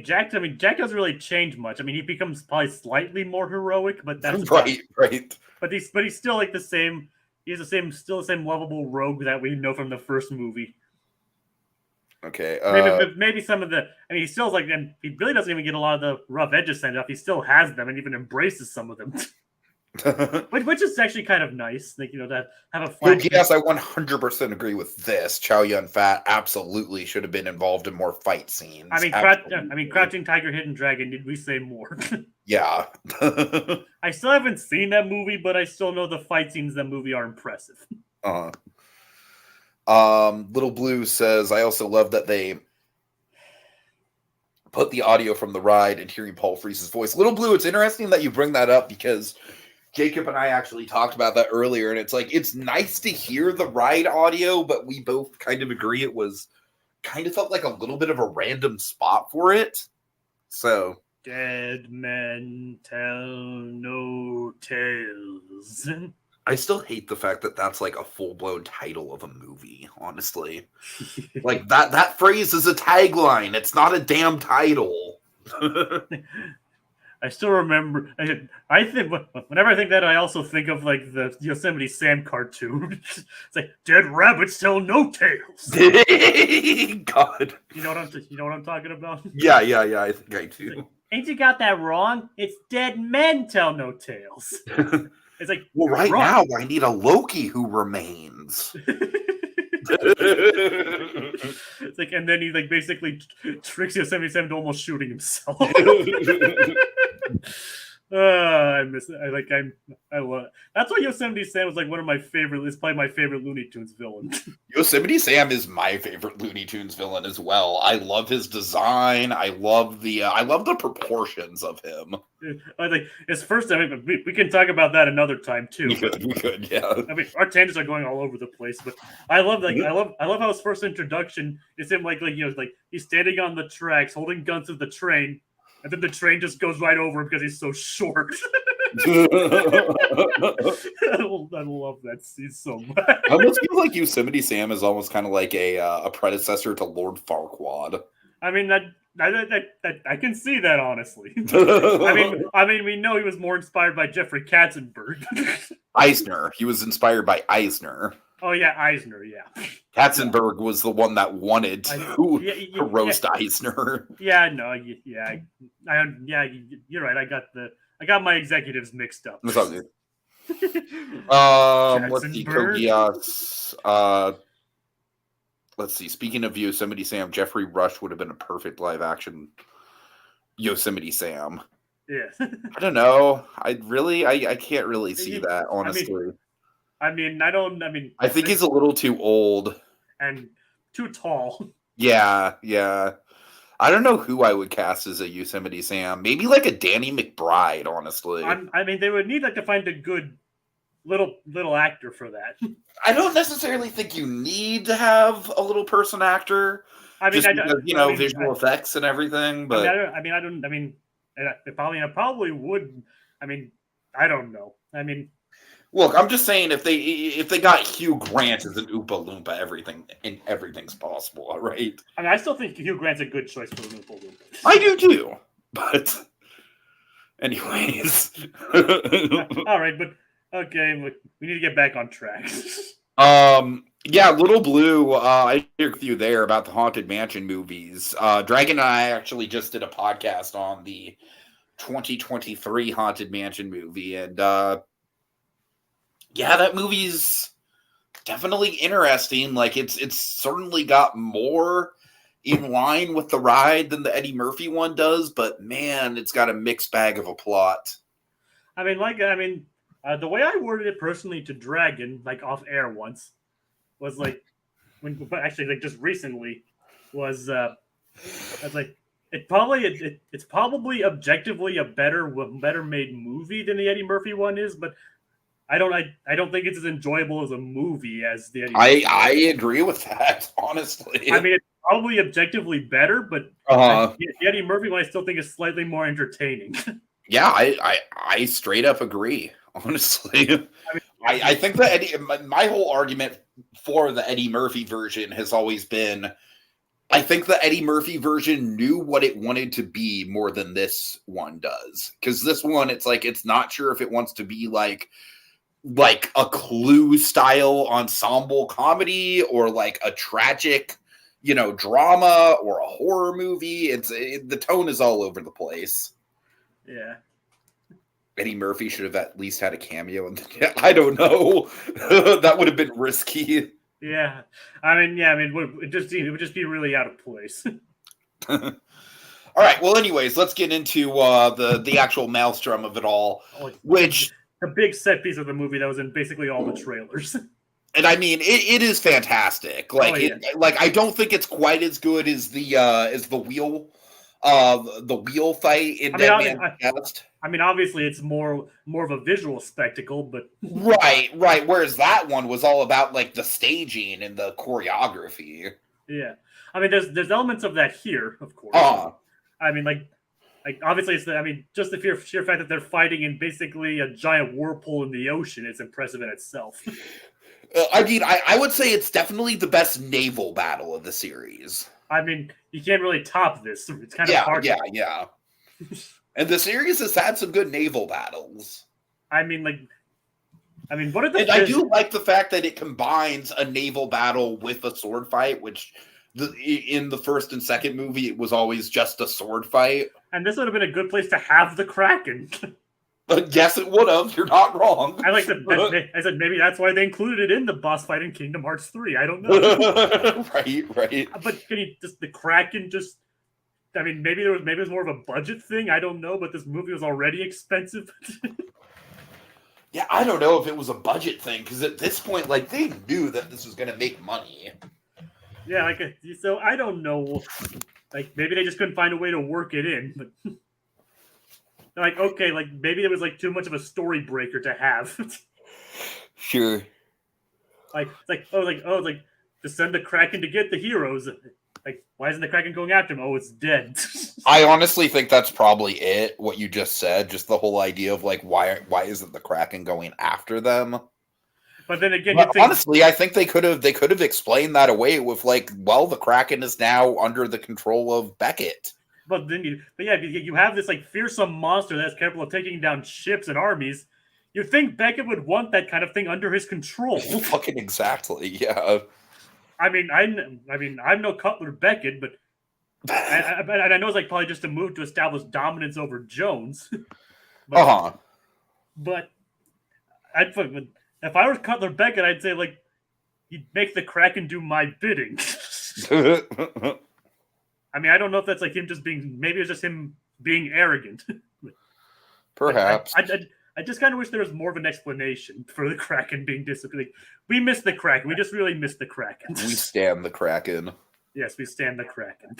S2: Jack doesn't really change much. He becomes probably slightly more heroic, but that's
S1: right.
S2: But he's still like the same. He's still the same lovable rogue that we know from the first movie.
S1: Okay.
S2: Maybe some of the. He still like, and he really doesn't even get a lot of the rough edges sent off. He still has them and even embraces some of them. Which is actually kind of nice, like, to have a flash.
S1: Yes, I 100% agree with this. Chow Yun-fat absolutely should have been involved in more fight scenes.
S2: Crouching Tiger, Hidden Dragon. Did we say more?
S1: Yeah.
S2: I still haven't seen that movie, but I still know the fight scenes in that movie are impressive.
S1: Little Blue says, I also love that they put the audio from the ride and hearing Paul Frees's voice. Little Blue, it's interesting that you bring that up because Jacob and I actually talked about that earlier, and it's like, it's nice to hear the ride audio, but we both kind of agree it was kind of felt like a little bit of a random spot for it. So,
S2: Dead men tell no tales.
S1: I still hate the fact that that's like a full-blown title of a movie, honestly. Like, that phrase is a tagline. It's not a damn title.
S2: I still remember. I think whenever I think that, I also think of like the Yosemite Sam cartoon. It's like, dead rabbits tell no tales.
S1: God,
S2: you know what I'm talking about?
S1: Yeah. I think I do.
S2: Like, ain't you got that wrong? It's dead men tell no tales. It's like,
S1: well, right now I need a Loki who remains.
S2: It's like, and then he like basically tricks Yosemite Sam to almost shooting himself. I miss it. I love it. That's why Yosemite Sam was like one of my favorite. It's probably my favorite Looney Tunes villain.
S1: Yosemite Sam is my favorite Looney Tunes villain as well. I love his design. I love the proportions of him.
S2: Like his first. We can talk about that another time too.
S1: We could, yeah.
S2: Our tangents are going all over the place, but I love how his first introduction is him like he's standing on the tracks holding guns to the train. And then the train just goes right over him because he's so short. I love that scene so much.
S1: I almost feel like Yosemite Sam is almost kind of like a predecessor to Lord Farquaad.
S2: I mean, I can see that, honestly. I mean, we know he was more inspired by Jeffrey Katzenberg.
S1: Eisner. He was inspired by Eisner.
S2: Oh yeah, Eisner. Yeah.
S1: Katzenberg was the one that wanted to roast Eisner.
S2: Yeah, no, yeah, you're right. I got my executives mixed up.
S1: Let's see, Kogias. Let's see. Speaking of Yosemite Sam, Jeffrey Rush would have been a perfect live action Yosemite Sam.
S2: Yeah.
S1: I don't know. I can't really see that, honestly.
S2: I
S1: think he's a little too old
S2: and too tall.
S1: Yeah. I don't know who I would cast as a Yosemite Sam. Maybe like a Danny McBride, honestly.
S2: They would need to find a good little actor for that.
S1: I don't necessarily think you need to have a little person actor. Because, visual effects and everything. But
S2: I probably would. I don't know.
S1: Look, I'm just saying if they got Hugh Grant as an Oompa Loompa, everything's possible, right?
S2: I still think Hugh Grant's a good choice for an Oompa Loompa.
S1: I do too, but anyways.
S2: All right, but okay, we need to get back on track.
S1: Yeah, Little Blue. I agree with you there about the Haunted Mansion movies. Dragon and I actually just did a podcast on the 2023 Haunted Mansion movie, and yeah, that movie's definitely interesting. Like it's certainly got more in line with the ride than the Eddie Murphy one does, but man, it's got a mixed bag of a plot.
S2: The way I worded it personally to Dragon, like off air once, was like just recently was I was like it's probably objectively a better made movie than the Eddie Murphy one is, but I don't think it's as enjoyable as a movie as the Eddie Murphy
S1: I agree with that, honestly.
S2: It's probably objectively better, but the Eddie Murphy one I still think is slightly more entertaining.
S1: Yeah, I straight up agree, honestly. I think that my whole argument for the Eddie Murphy version has always been, I think the Eddie Murphy version knew what it wanted to be more than this one does. Because this one, it's not sure if it wants to be like a Clue style ensemble comedy or like a tragic, drama or a horror movie. The tone is all over the place.
S2: Yeah.
S1: Eddie Murphy should have at least had a cameo. I don't know. That would have been risky.
S2: Yeah. It would just be really out of place.
S1: All right. Well, anyways, let's get into the actual maelstrom of it all, which
S2: the big set piece of the movie that was in basically all the trailers.
S1: And it is fantastic. I don't think it's quite as good as the wheel fight in Dead Man's Chest.
S2: Obviously it's more of a visual spectacle, but
S1: right. Whereas that one was all about like the staging and the choreography.
S2: Yeah, there's elements of that here, of course. Obviously it's just the sheer fact that they're fighting in basically a giant whirlpool in the ocean is impressive in itself.
S1: I would say it's definitely the best naval battle of the series.
S2: You can't really top this. It's kind of hard.
S1: Yeah. And the series has had some good naval battles.
S2: What are the?
S1: And I do like the fact that it combines a naval battle with a sword fight, which in the first and second movie it was always just a sword fight.
S2: And this would have been a good place to have the Kraken.
S1: Yes, it would have. You're not wrong.
S2: I said maybe that's why they included it in the boss fight in Kingdom Hearts 3. I don't know.
S1: Right.
S2: But can you the Kraken just? Maybe it was more of a budget thing. I don't know. But this movie was already expensive.
S1: Yeah, I don't know if it was a budget thing because at this point, they knew that this was going to make money.
S2: Yeah, so I don't know. Maybe they just couldn't find a way to work it in. But maybe it was too much of a story breaker to have.
S1: Sure.
S2: To send the Kraken to get the heroes. Why isn't the Kraken going after him? Oh, it's dead.
S1: I honestly think that's probably it. What you just said, just the whole idea of like why isn't the Kraken going after them?
S2: But then again,
S1: But honestly, I think they could have explained that away with like, well, the Kraken is now under the control of Beckett.
S2: But then you have this like fearsome monster that's capable of taking down ships and armies. You think Beckett would want that kind of thing under his control?
S1: Fucking exactly, yeah.
S2: I mean, I'm no Cutler Beckett, but I know it's like probably just a move to establish dominance over Jones. But if I were Cutler Beckett, I'd say like he'd make the Kraken do my bidding. I mean, I don't know if that's like him just being. Maybe it's just him being arrogant.
S1: Perhaps.
S2: I just kind of wish there was more of an explanation for the Kraken being disciplined. Like, we miss the Kraken. We just really miss the Kraken.
S1: We stand the Kraken.
S2: Yes, we stand the Kraken.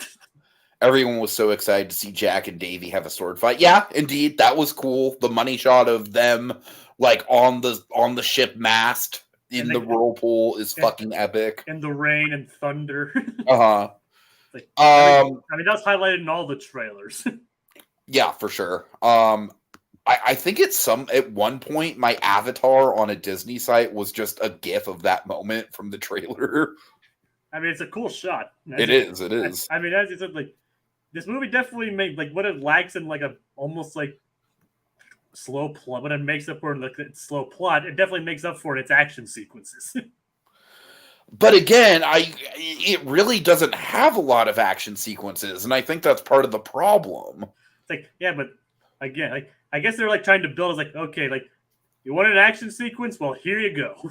S1: Everyone was so excited to see Jack and Davy have a sword fight. Yeah, indeed, that was cool. The money shot of them like on the ship mast in the whirlpool is fucking epic.
S2: And the rain and thunder.
S1: Like,
S2: I mean, that's highlighted in all the trailers.
S1: Yeah, for sure. I think at one point my avatar on a Disney site was just a GIF of that moment from the trailer.
S2: I mean, it's a cool shot.
S1: It is.
S2: I mean, as you said, like this movie definitely made like what it lacks in like a almost like slow plot. What it makes up for in like its slow plot, it definitely makes up for in its action sequences.
S1: But again, it really doesn't have a lot of action sequences, and I think that's part of the problem.
S2: It's like, yeah, but again, like I guess they're like trying to build. Like, okay, like you want an action sequence? Well, here you go.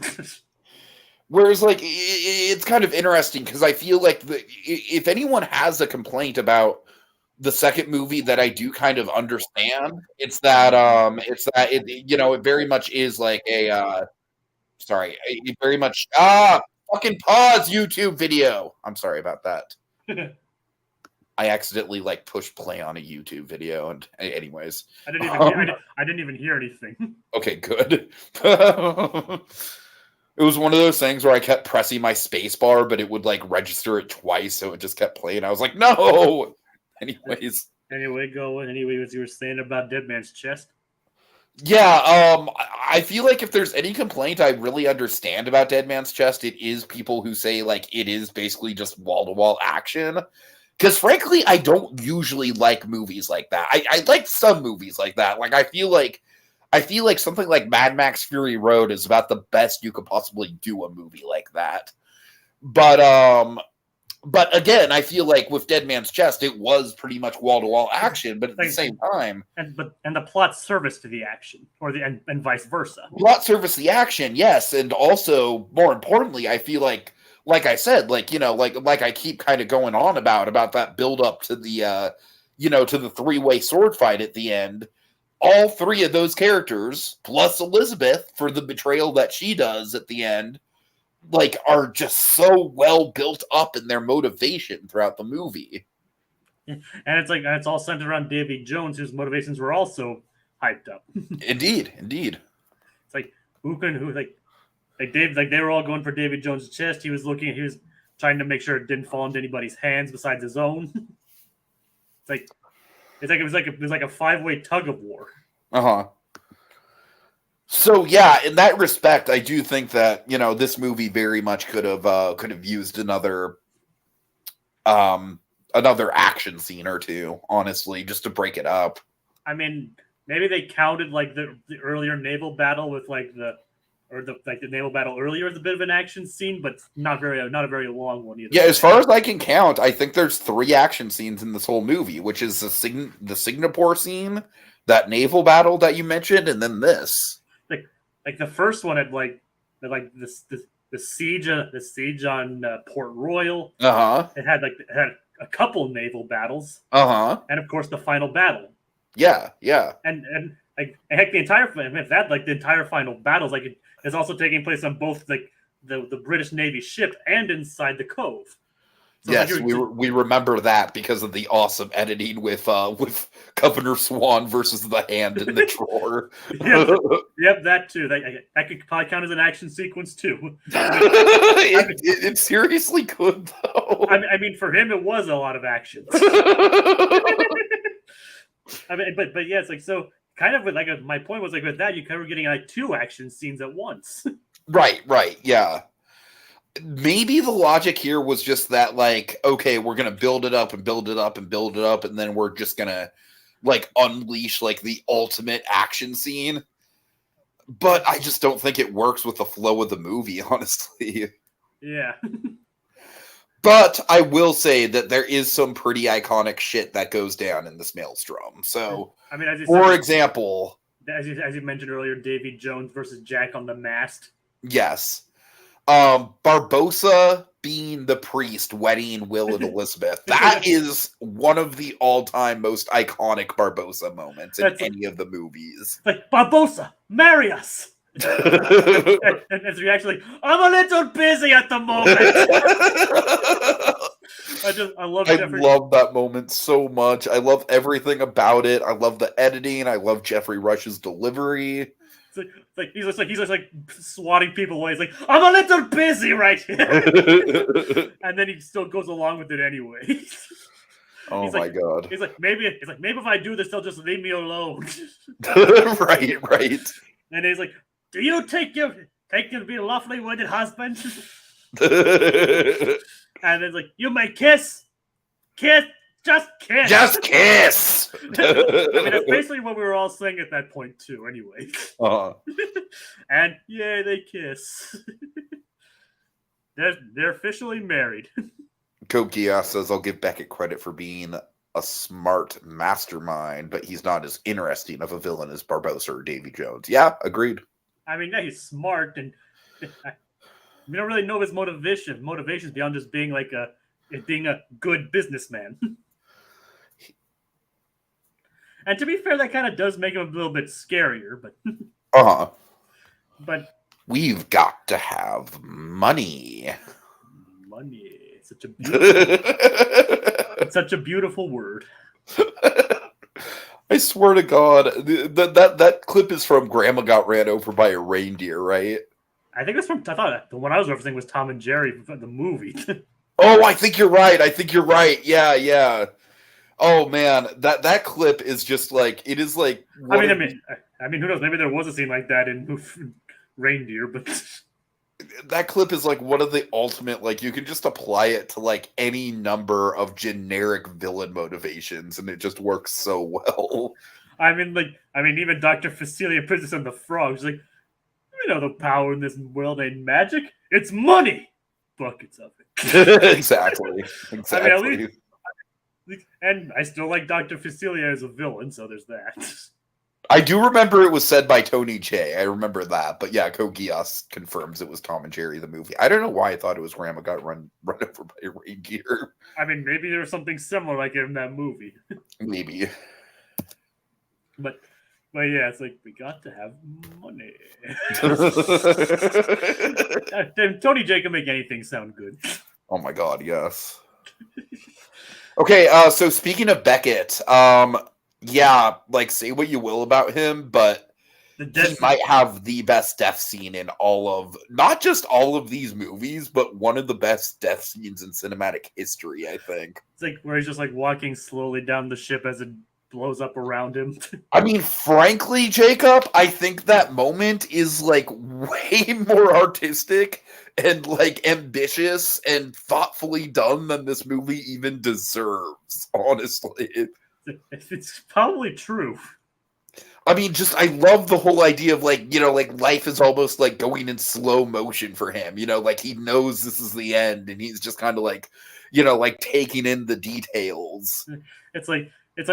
S1: Whereas, like, it's kind of interesting because I feel like if anyone has a complaint about the second movie that I do kind of understand, it's that it very much is like a it very much fucking pause YouTube video. I'm sorry about that. I accidentally like pushed play on a YouTube video, and anyways,
S2: I didn't even hear anything.
S1: Okay, good. It was one of those things where I kept pressing my space bar, but it would like register it twice, so it just kept playing. I was like, no. Anyways.
S2: Anyway, as you were saying about Dead Man's Chest.
S1: Yeah, I feel like if there's any complaint I really understand about Dead Man's Chest, it is people who say like it is basically just wall-to-wall action. Because frankly, I don't usually like movies like that. I like some movies like that. Like I feel like something like Mad Max Fury Road is about the best you could possibly do a movie like that. But again, I feel like with Dead Man's Chest, it was pretty much wall-to-wall action, but at the same time,
S2: and the plot serviced to the action, and vice versa.
S1: Plot serviced the action, yes, and also more importantly, I feel like I said, like I keep kind of going on about that build up to the to the three-way sword fight at the end. All three of those characters, plus Elizabeth for the betrayal that she does at the end, like are just so well built up in their motivation throughout the movie.
S2: And it's all centered around Davy Jones, whose motivations were also hyped up.
S1: Indeed.
S2: It's like Dave, like they were all going for Davy Jones' chest. He was trying to make sure it didn't fall into anybody's hands besides his own. It was like a 5-way tug of war.
S1: So yeah, in that respect, I do think that this movie very much could have used another action scene or two, honestly, just to break it up.
S2: I mean, maybe they counted like the earlier naval battle with the naval battle earlier as a bit of an action scene, but not a very long one either.
S1: Yeah, as far as I can count, I think there's 3 action scenes in this whole movie, which is the Singapore scene, that naval battle that you mentioned, and then this.
S2: Like the first one had the siege on Port Royal. It had a couple naval battles. And of course the final battle.
S1: Yeah.
S2: And heck, the entire final battles is also taking place on both the British Navy ship and inside the cove. So
S1: yes, we remember that because of the awesome editing with Governor Swan versus the hand in the drawer.
S2: Yep, that too. That could probably count as an action sequence too.
S1: It seriously could, though.
S2: I mean, for him, it was a lot of action. I mean, but yeah, it's like, so kind of with like my point was like with that, you kind of were getting like 2 action scenes at once.
S1: Right, yeah. Maybe the logic here was just that, like, okay, we're gonna build it up and build it up and build it up, and then we're just gonna like unleash like the ultimate action scene. But I just don't think it works with the flow of the movie, honestly.
S2: Yeah.
S1: But I will say that there is some pretty iconic shit that goes down in this Maelstrom. So,
S2: I mean,
S1: for example,
S2: as you mentioned earlier, Davy Jones versus Jack on the mast.
S1: Yes. Barbossa being the priest wedding Will and Elizabeth. That is one of the all-time most iconic Barbossa moments in any of the movies.
S2: Like, Barbossa, marry us! and his reaction, like, I'm a little busy at the moment. I love
S1: that moment so much. I love everything about it. I love the editing. I love Jeffrey Rush's delivery.
S2: He's just like swatting people away. He's like, I'm a little busy right here. And then he still goes along with it anyway.
S1: Oh my god.
S2: He's like, maybe if I do this, they'll just leave me alone.
S1: Right.
S2: And he's like, do you take your to be a lawfully wedded husband? And it's like, you may kiss. Just kiss. I mean, that's basically what we were all saying at that point too, anyway. And yeah, they kiss. They're officially married.
S1: Kokia says, I'll give Beckett credit for being a smart mastermind, but he's not as interesting of a villain as Barbossa or Davy Jones. Yeah, agreed.
S2: I mean, yeah, he's smart, and we don't really know his motivations beyond just being like being a good businessman. And to be fair, that kind of does make him a little bit scarier, but but
S1: we've got to have money.
S2: Money. It's such a beautiful word.
S1: I swear to God, that clip is from Grandma Got Ran Over by a Reindeer, right?
S2: I think it's from. I thought the one I was referencing was Tom and Jerry, the movie.
S1: Oh, I think you're right. Yeah. Oh man, that clip is just like, it is like.
S2: I mean, who knows? Maybe there was a scene like that in Reindeer, but
S1: that clip is like one of the ultimate. Like, you can just apply it to like any number of generic villain motivations, and it just works so well.
S2: I mean, even Dr. Facilia, Princess and the Frog, she's like, you know, the power in this world ain't magic; it's money. Buckets of it.
S1: Exactly.
S2: I mean, and I still like Dr. Facilia as a villain, so there's that.
S1: I do remember it was said by Tony J. I remember that. But yeah, Kogias confirms it was Tom and Jerry, the movie. I don't know why I thought it was Grandma Got Run Over by a Reindeer.
S2: I mean, maybe there was something similar like in that movie.
S1: Maybe.
S2: But yeah, it's like, we got to have money. Tony J can make anything sound good.
S1: Oh my god, yes. Okay, so speaking of Beckett, yeah, like, say what you will about him, but he might have the best death scene in not just all of these movies, but one of the best death scenes in cinematic history, I think.
S2: It's like where he's just like walking slowly down the ship as it blows up around him.
S1: I mean, frankly, Jacob, I think that moment is like way more artistic and like ambitious and thoughtfully done than this movie even deserves, honestly.
S2: It's probably true.
S1: I mean, I love the whole idea of like, you know, like life is almost like going in slow motion for him, you know, like he knows this is the end and he's just kind of like, you know, like taking in the details.
S2: It's like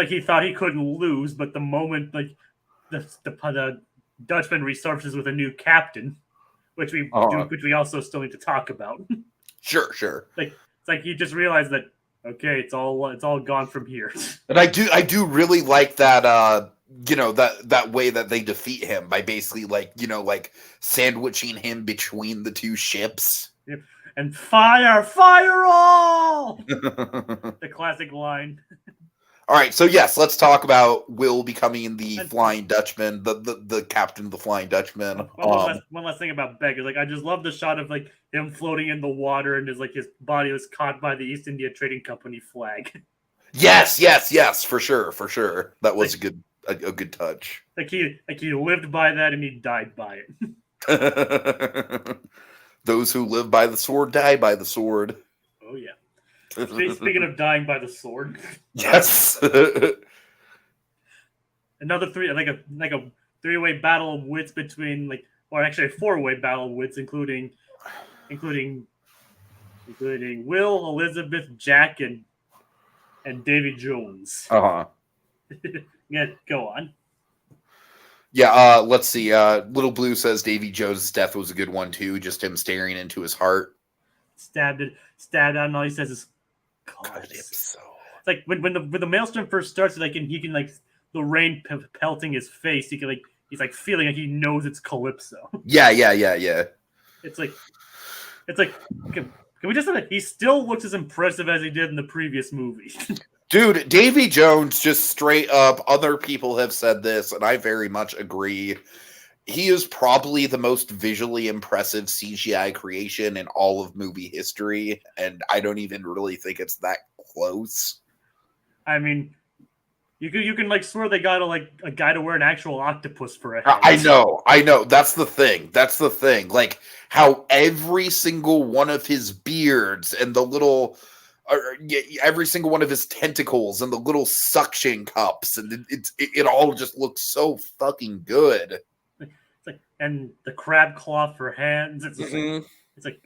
S2: he thought he couldn't lose, but the moment like the Dutchman resurfaces with a new captain, which we also still need to talk about.
S1: Sure.
S2: It's like he just realized that, okay, it's all gone from here.
S1: And I do really like that you know, that way that they defeat him by basically like, you know, like sandwiching him between the two ships.
S2: Yep. And fire all! The classic line.
S1: All right, so yes, let's talk about Will becoming the Flying Dutchman, the captain of the Flying Dutchman.
S2: One last thing about Beck is like I just love the shot of like him floating in the water and his body was caught by the East India Trading Company flag.
S1: Yes, for sure. That was a good touch.
S2: Like he lived by that and he died by it.
S1: Those who live by the sword die by the sword.
S2: Oh yeah. Speaking of dying by the sword.
S1: Yes.
S2: Another like a three-way battle of wits between or actually a four-way battle of wits, including Will, Elizabeth, Jack, and Davy Jones. Yeah, go on.
S1: Yeah, let's see. Little Blue says Davy Jones' death was a good one too. Just him staring into his heart.
S2: Stabbed out, and all he says is Calypso. It's like when the maelstrom first starts, he can the rain pelting his face. He's feeling like he knows it's Calypso.
S1: Yeah.
S2: It's like can we just say that he still looks as impressive as he did in the previous movie?
S1: Dude, Davy Jones, just straight up, other people have said this, and I very much agree. He is probably the most visually impressive CGI creation in all of movie history, and I don't even really think it's that close.
S2: I mean, you can swear they got a guy to wear an actual octopus for a head.
S1: I know. That's the thing. Like how every single one of his beards and the little, every single one of his tentacles and the little suction cups, and it all just looks so fucking good.
S2: And the crab claw for hands. It's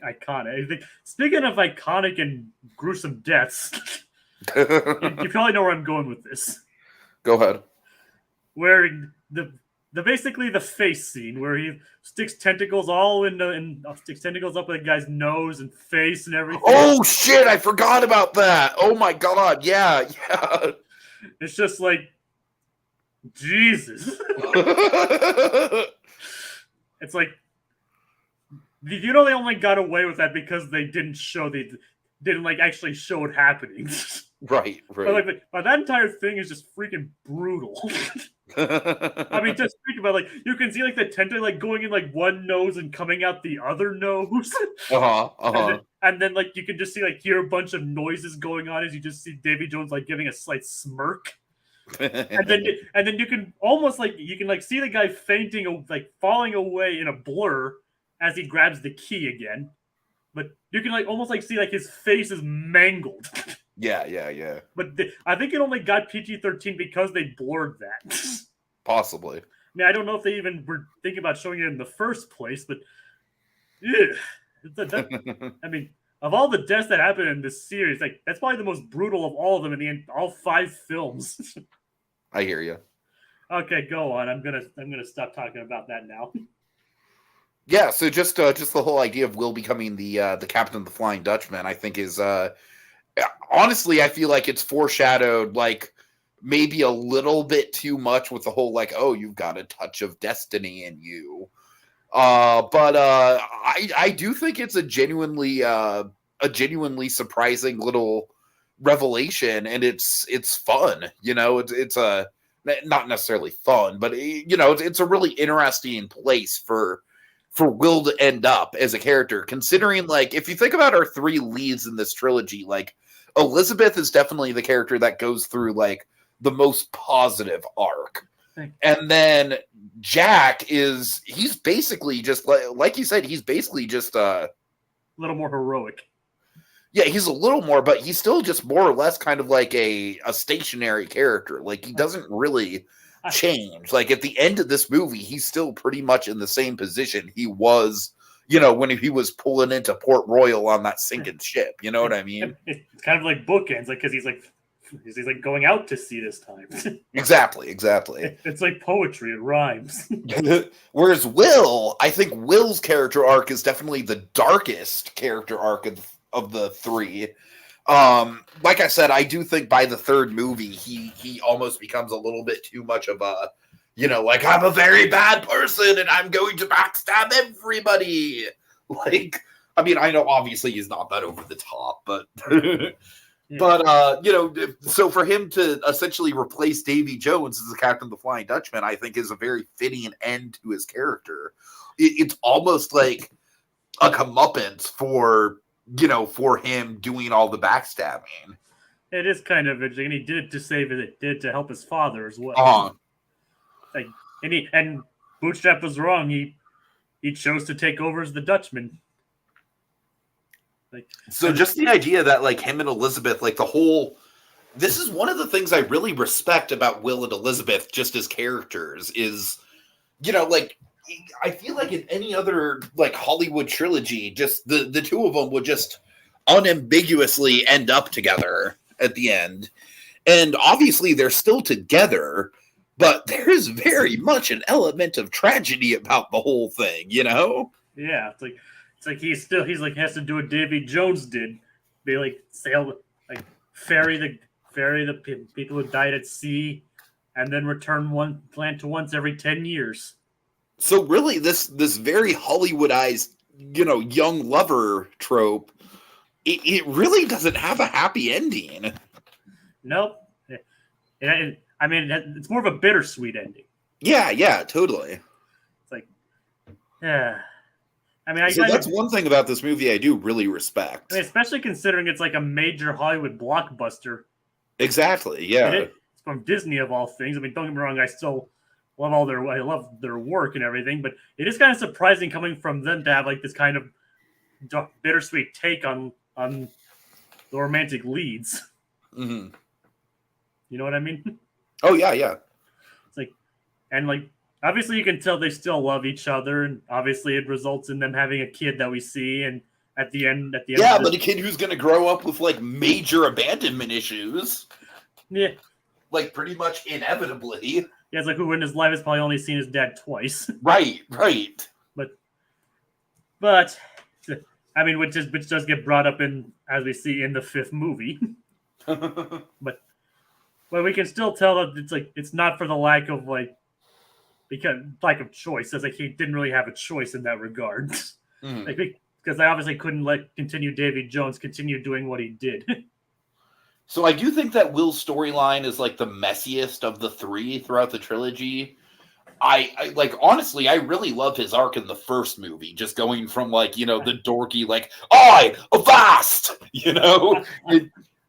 S2: iconic. Speaking of iconic and gruesome deaths, you probably know where I'm going with this.
S1: Go ahead.
S2: Where the basically the face scene where he sticks tentacles sticks tentacles up a guy's nose and face and everything.
S1: Oh shit! I forgot about that. Oh my god! Yeah.
S2: It's just like Jesus. It's like, they only got away with that because they didn't actually show it happening.
S1: Right.
S2: But that entire thing is just freaking brutal. I mean, just think about you can see the tentacle going in one nose and coming out the other nose. And then you can just see hear a bunch of noises going on as you just see Davy Jones giving a slight smirk. and then you can almost see the guy fainting, falling away in a blur as he grabs the key again. But you can almost see his face is mangled.
S1: Yeah.
S2: But I think it only got PG-13 because they blurred that.
S1: Possibly.
S2: I mean, I don't know if they even were thinking about showing it in the first place, but I mean, of all the deaths that happened in this series, that's probably the most brutal of all of them in all 5 films.
S1: I hear you.
S2: Okay, go on. I'm gonna stop talking about that now.
S1: Yeah, so just the whole idea of Will becoming the captain of the Flying Dutchman, I think is honestly, I feel like it's foreshadowed maybe a little bit too much with the whole oh, you've got a touch of destiny in you. But I do think it's a genuinely surprising little revelation, and it's fun. It's a not necessarily fun, but it's a really interesting place for Will to end up as a character, considering if you think about our 3 leads in this trilogy, Elizabeth is definitely the character that goes through the most positive arc. And then Jack he's basically just like you said, he's basically just a
S2: little more heroic.
S1: Yeah, he's a little more, but he's still just more or less kind of a stationary character. He doesn't really change. At the end of this movie, he's still pretty much in the same position he was, when he was pulling into Port Royal on that sinking ship. You know what I mean?
S2: It's kind of like bookends, because he's going out to sea this time.
S1: Exactly.
S2: It's like poetry. It rhymes.
S1: Whereas Will, I think Will's character arc is definitely the darkest character arc of the 3. Like I said, I do think by the 3rd movie, he almost becomes a little bit too much of a, I'm a very bad person and I'm going to backstab everybody. I mean, I know obviously he's not that over the top, but
S2: Yeah.
S1: but so for him to essentially replace Davy Jones as the captain of the Flying Dutchman, I think is a very fitting end to his character. It's almost like a comeuppance for him doing all the backstabbing.
S2: It is kind of interesting, and he did it to save it. It did to help his father as well. Like, and Bootstrap was wrong. He chose to take over as the Dutchman.
S1: So just the idea that like him and Elizabeth, like the whole, this is one of the things I really respect about Will and Elizabeth, just as characters, is, like, I feel like in any other like Hollywood trilogy, just the two of them would just unambiguously end up together at the end. And obviously they're still together, but there is very much an element of tragedy about the whole thing,
S2: Yeah, it's like he's has to do what Davy Jones did, be like sail, like ferry the people who died at sea, and then return one land to once every 10 years.
S1: So really, this very Hollywoodized, young lover trope, it really doesn't have a happy ending.
S2: Nope. I mean, it's more of a bittersweet ending.
S1: Yeah, totally.
S2: It's like, yeah. I mean,
S1: that's one thing about this movie I do really respect.
S2: I mean, especially considering it's like a major Hollywood blockbuster.
S1: Exactly, yeah.
S2: It's from Disney of all things. I mean, don't get me wrong, I still love their work and everything, but it is kind of surprising coming from them to have like this kind of bittersweet take on the romantic leads.
S1: Mm-hmm.
S2: You know what I mean?
S1: Oh yeah.
S2: It's like, and like, obviously you can tell they still love each other, and obviously it results in them having a kid that we see, and at the end,
S1: yeah, but a kid who's going to grow up with like major abandonment issues.
S2: Yeah,
S1: like pretty much inevitably.
S2: Yeah, it's like who in his life has probably only seen his dad twice.
S1: Right.
S2: But I mean, which does get brought up in, as we see in the fifth movie. but we can still tell that it's not for the lack of choice. It's like he didn't really have a choice in that regard.
S1: Mm.
S2: Because I obviously couldn't continue Davy Jones continue doing what he did.
S1: So I do think that Will's storyline is like the messiest of the three throughout the trilogy. I like, honestly, I really love his arc in the first movie, just going from the dorky I avast,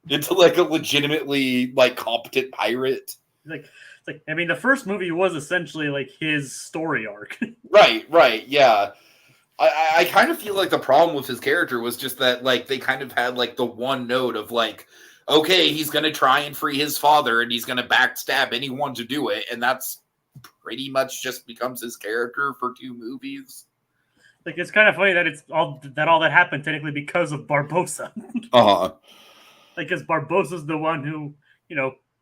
S1: into like a legitimately competent pirate.
S2: I mean, the first movie was essentially like his story arc.
S1: Right, yeah. I kind of feel like the problem with his character was just that they kind of had the one note of okay, he's going to try and free his father and he's going to backstab anyone to do it. And that's pretty much just becomes his character for 2 movies.
S2: It's kind of funny that all that happened technically because of Barbossa. Because Barbossa's the one who,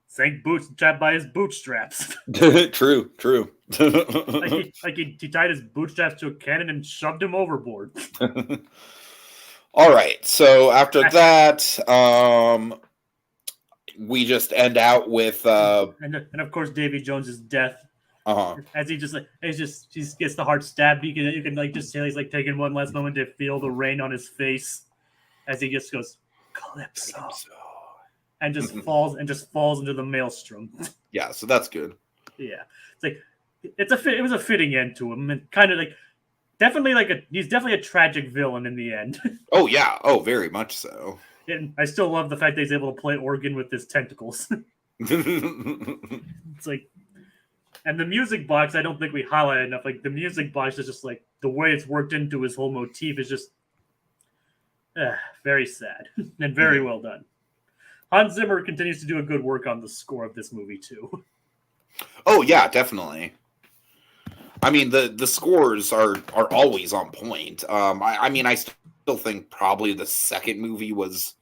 S2: sank Bootstrap by his bootstraps.
S1: True.
S2: He tied his bootstraps to a cannon and shoved him overboard.
S1: All right. So after that, we just end out with
S2: and of course Davy Jones's death. As he just gets the heart stabbed. You can just tell he's taking one last moment to feel the rain on his face as he just goes Calypso. And just falls into the maelstrom.
S1: Yeah, so that's good.
S2: Yeah, it was a fitting end to him, and kind of he's definitely a tragic villain in the end.
S1: Oh yeah, very much so.
S2: And I still love the fact that he's able to play organ with his tentacles. It's and the music box, I don't think we highlighted enough. The music box is just the way it's worked into his whole motif is just very sad and very well done. Hans Zimmer continues to do a good work on the score of this movie too.
S1: Oh yeah, definitely. I mean, the scores are always on point. I still think probably the second movie was.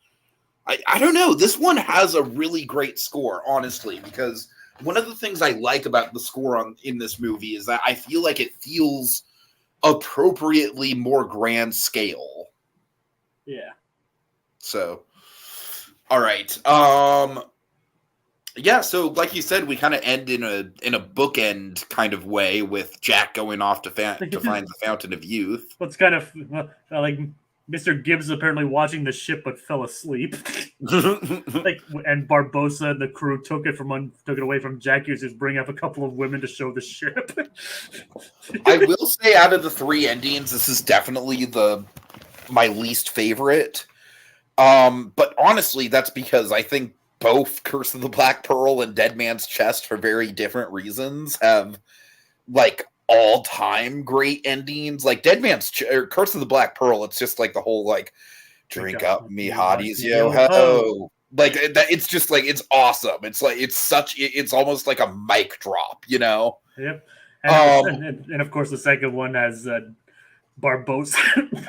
S1: I don't know. This one has a really great score, honestly, because one of the things I like about the score in this movie is that I feel like it feels appropriately more grand scale.
S2: Yeah.
S1: So. All right. Yeah, so like you said, we kind of end in a bookend kind of way with Jack going off to find the Fountain of Youth.
S2: What's kind of Mr. Gibbs is apparently watching the ship but fell asleep. And Barbossa and the crew took it away from Jackie, just bring up a couple of women to show the ship.
S1: I will say, out of the 3 endings, this is definitely my least favorite. But honestly, that's because I think both Curse of the Black Pearl and Dead Man's Chest, for very different reasons, have like all-time great endings. Like Curse of the Black Pearl, it's just like the whole like drink up me hotties, yo ho. Like it's just like it's awesome. It's like it's almost like a mic drop, you know.
S2: Yep. And of course the second one has Barbossa.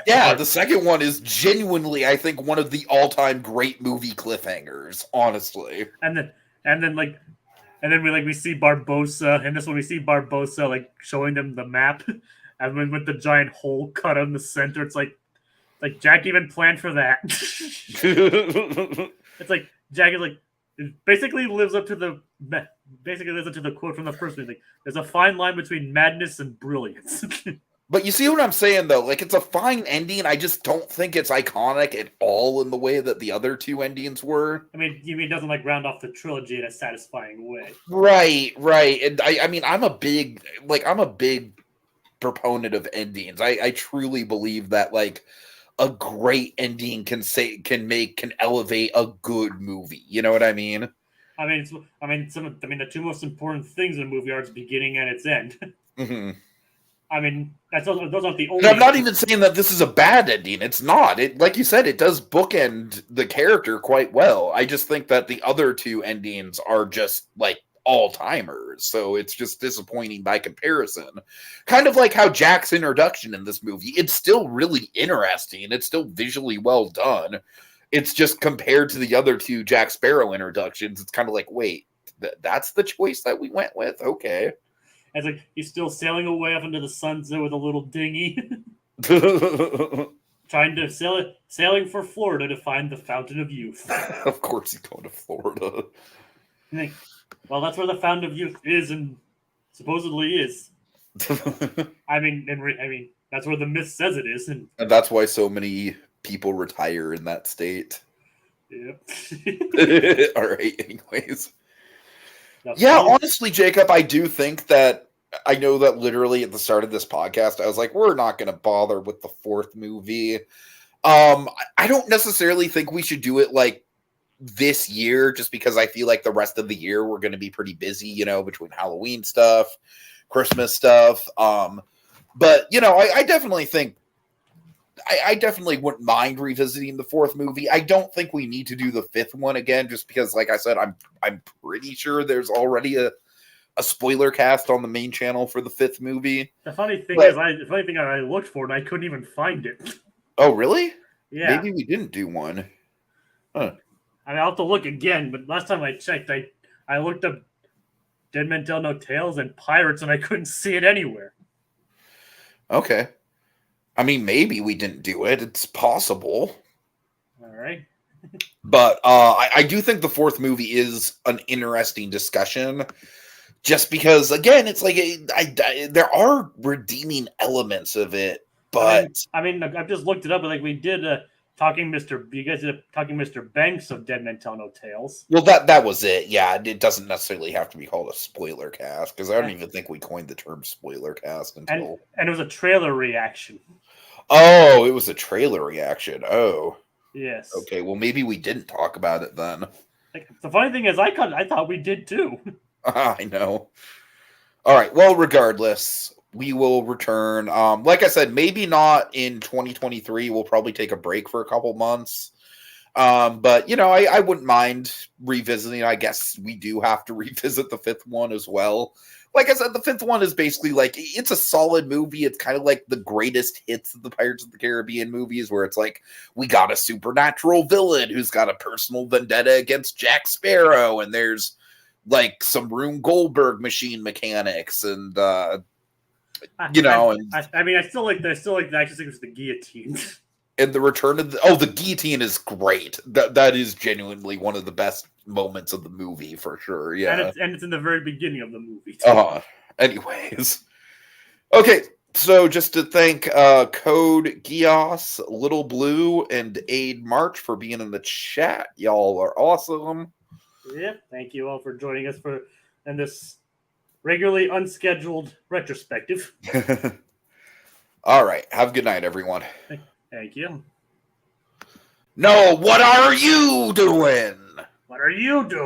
S1: Yeah, the second one is genuinely, I think, one of the all-time great movie cliffhangers, honestly.
S2: And then we see Barbossa, and this one we see Barbossa like showing them the map, and then with the giant hole cut in the center, it's like Jack even planned for that. It's like Jack is like it basically lives up to the quote from the first movie. Like, there's a fine line between madness and brilliance.
S1: But you see what I'm saying, though? Like, it's a fine ending. I just don't think it's iconic at all in the way that the other 2 endings were.
S2: I mean, you mean it doesn't like round off the trilogy in a satisfying way?
S1: Right. And I mean, I'm a big proponent of endings. I truly believe that like a great ending can elevate a good movie. You know what I mean?
S2: The 2 most important things in a movie are its beginning and its end.
S1: Mm-hmm.
S2: I mean, those aren't the only.
S1: And I'm not even saying that this is a bad ending. It's not. It, like you said, it does bookend the character quite well. I just think that the other 2 endings are just like all-timers, so it's just disappointing by comparison. Kind of like how Jack's introduction in this movie, it's still really interesting. It's still visually well done. It's just compared to the other 2 Jack Sparrow introductions, it's kind of like, wait, that's the choice that we went with? Okay.
S2: It's like he's still sailing away up into the sunset with a little dinghy. Sailing for Florida to find the Fountain of Youth.
S1: Of course he's going to Florida.
S2: Well, that's where the Fountain of Youth is and supposedly is. I mean, that's where the myth says it is. And
S1: that's why so many people retire in that state.
S2: Yep.
S1: All right, anyways. Yeah, honestly, Jacob, I do think that I know that literally at the start of this podcast, I was like, we're not going to bother with the 4th movie. I don't necessarily think we should do it like this year, just because I feel like the rest of the year we're going to be pretty busy, you know, between Halloween stuff, Christmas stuff. But, you know, I definitely think I definitely wouldn't mind revisiting the 4th movie. I don't think we need to do the 5th one again, just because, like I said, I'm pretty sure there's already a spoiler cast on the main channel for the 5th movie.
S2: The funny thing is, I looked for it and I couldn't even find it.
S1: Oh, really?
S2: Yeah.
S1: Maybe we didn't do one. Huh.
S2: I mean, I'll have to look again, but last time I checked, I looked up Dead Men Tell No Tales and Pirates, and I couldn't see it anywhere.
S1: Okay. I mean, maybe we didn't do it. It's possible.
S2: All right.
S1: But I do think the 4th movie is an interesting discussion, just because, again, it's like there are redeeming elements of it. But
S2: I mean, I've just looked it up, and like we did you guys did Talking Mr. Banks of Dead Men Tell No Tales.
S1: Well, that was it. Yeah, it doesn't necessarily have to be called a spoiler cast, because I don't even think we coined the term spoiler cast until.
S2: And it was a trailer reaction.
S1: Oh, it was a trailer reaction. Oh.
S2: Yes.
S1: Okay, well, maybe we didn't talk about it then.
S2: Like, the funny thing is, I thought we did too.
S1: I know. All right, well, regardless, we will return. Like I said, maybe not in 2023. We'll probably take a break for a couple months. But, you know, I wouldn't mind revisiting. I guess we do have to revisit the 5th one as well. Like I said, the 5th one is basically like, it's a solid movie. It's kind of like the greatest hits of the Pirates of the Caribbean movies, where it's like, we got a supernatural villain who's got a personal vendetta against Jack Sparrow, and there's like some Rube Goldberg machine mechanics, and you know,
S2: I still like the action sequence with the guillotine.
S1: And the return of the guillotine is great. That is genuinely one of the best moments of the movie for sure. Yeah,
S2: and it's in the very beginning of the movie.
S1: Anyways, okay. So just to thank Code Gios, Little Blue, and Aid March for being in the chat. Y'all are awesome.
S2: Yep. Thank you all for joining us in this regularly unscheduled retrospective.
S1: All right. Have a good night, everyone.
S2: Thank you.
S1: No, what are you doing?
S2: What are you doing?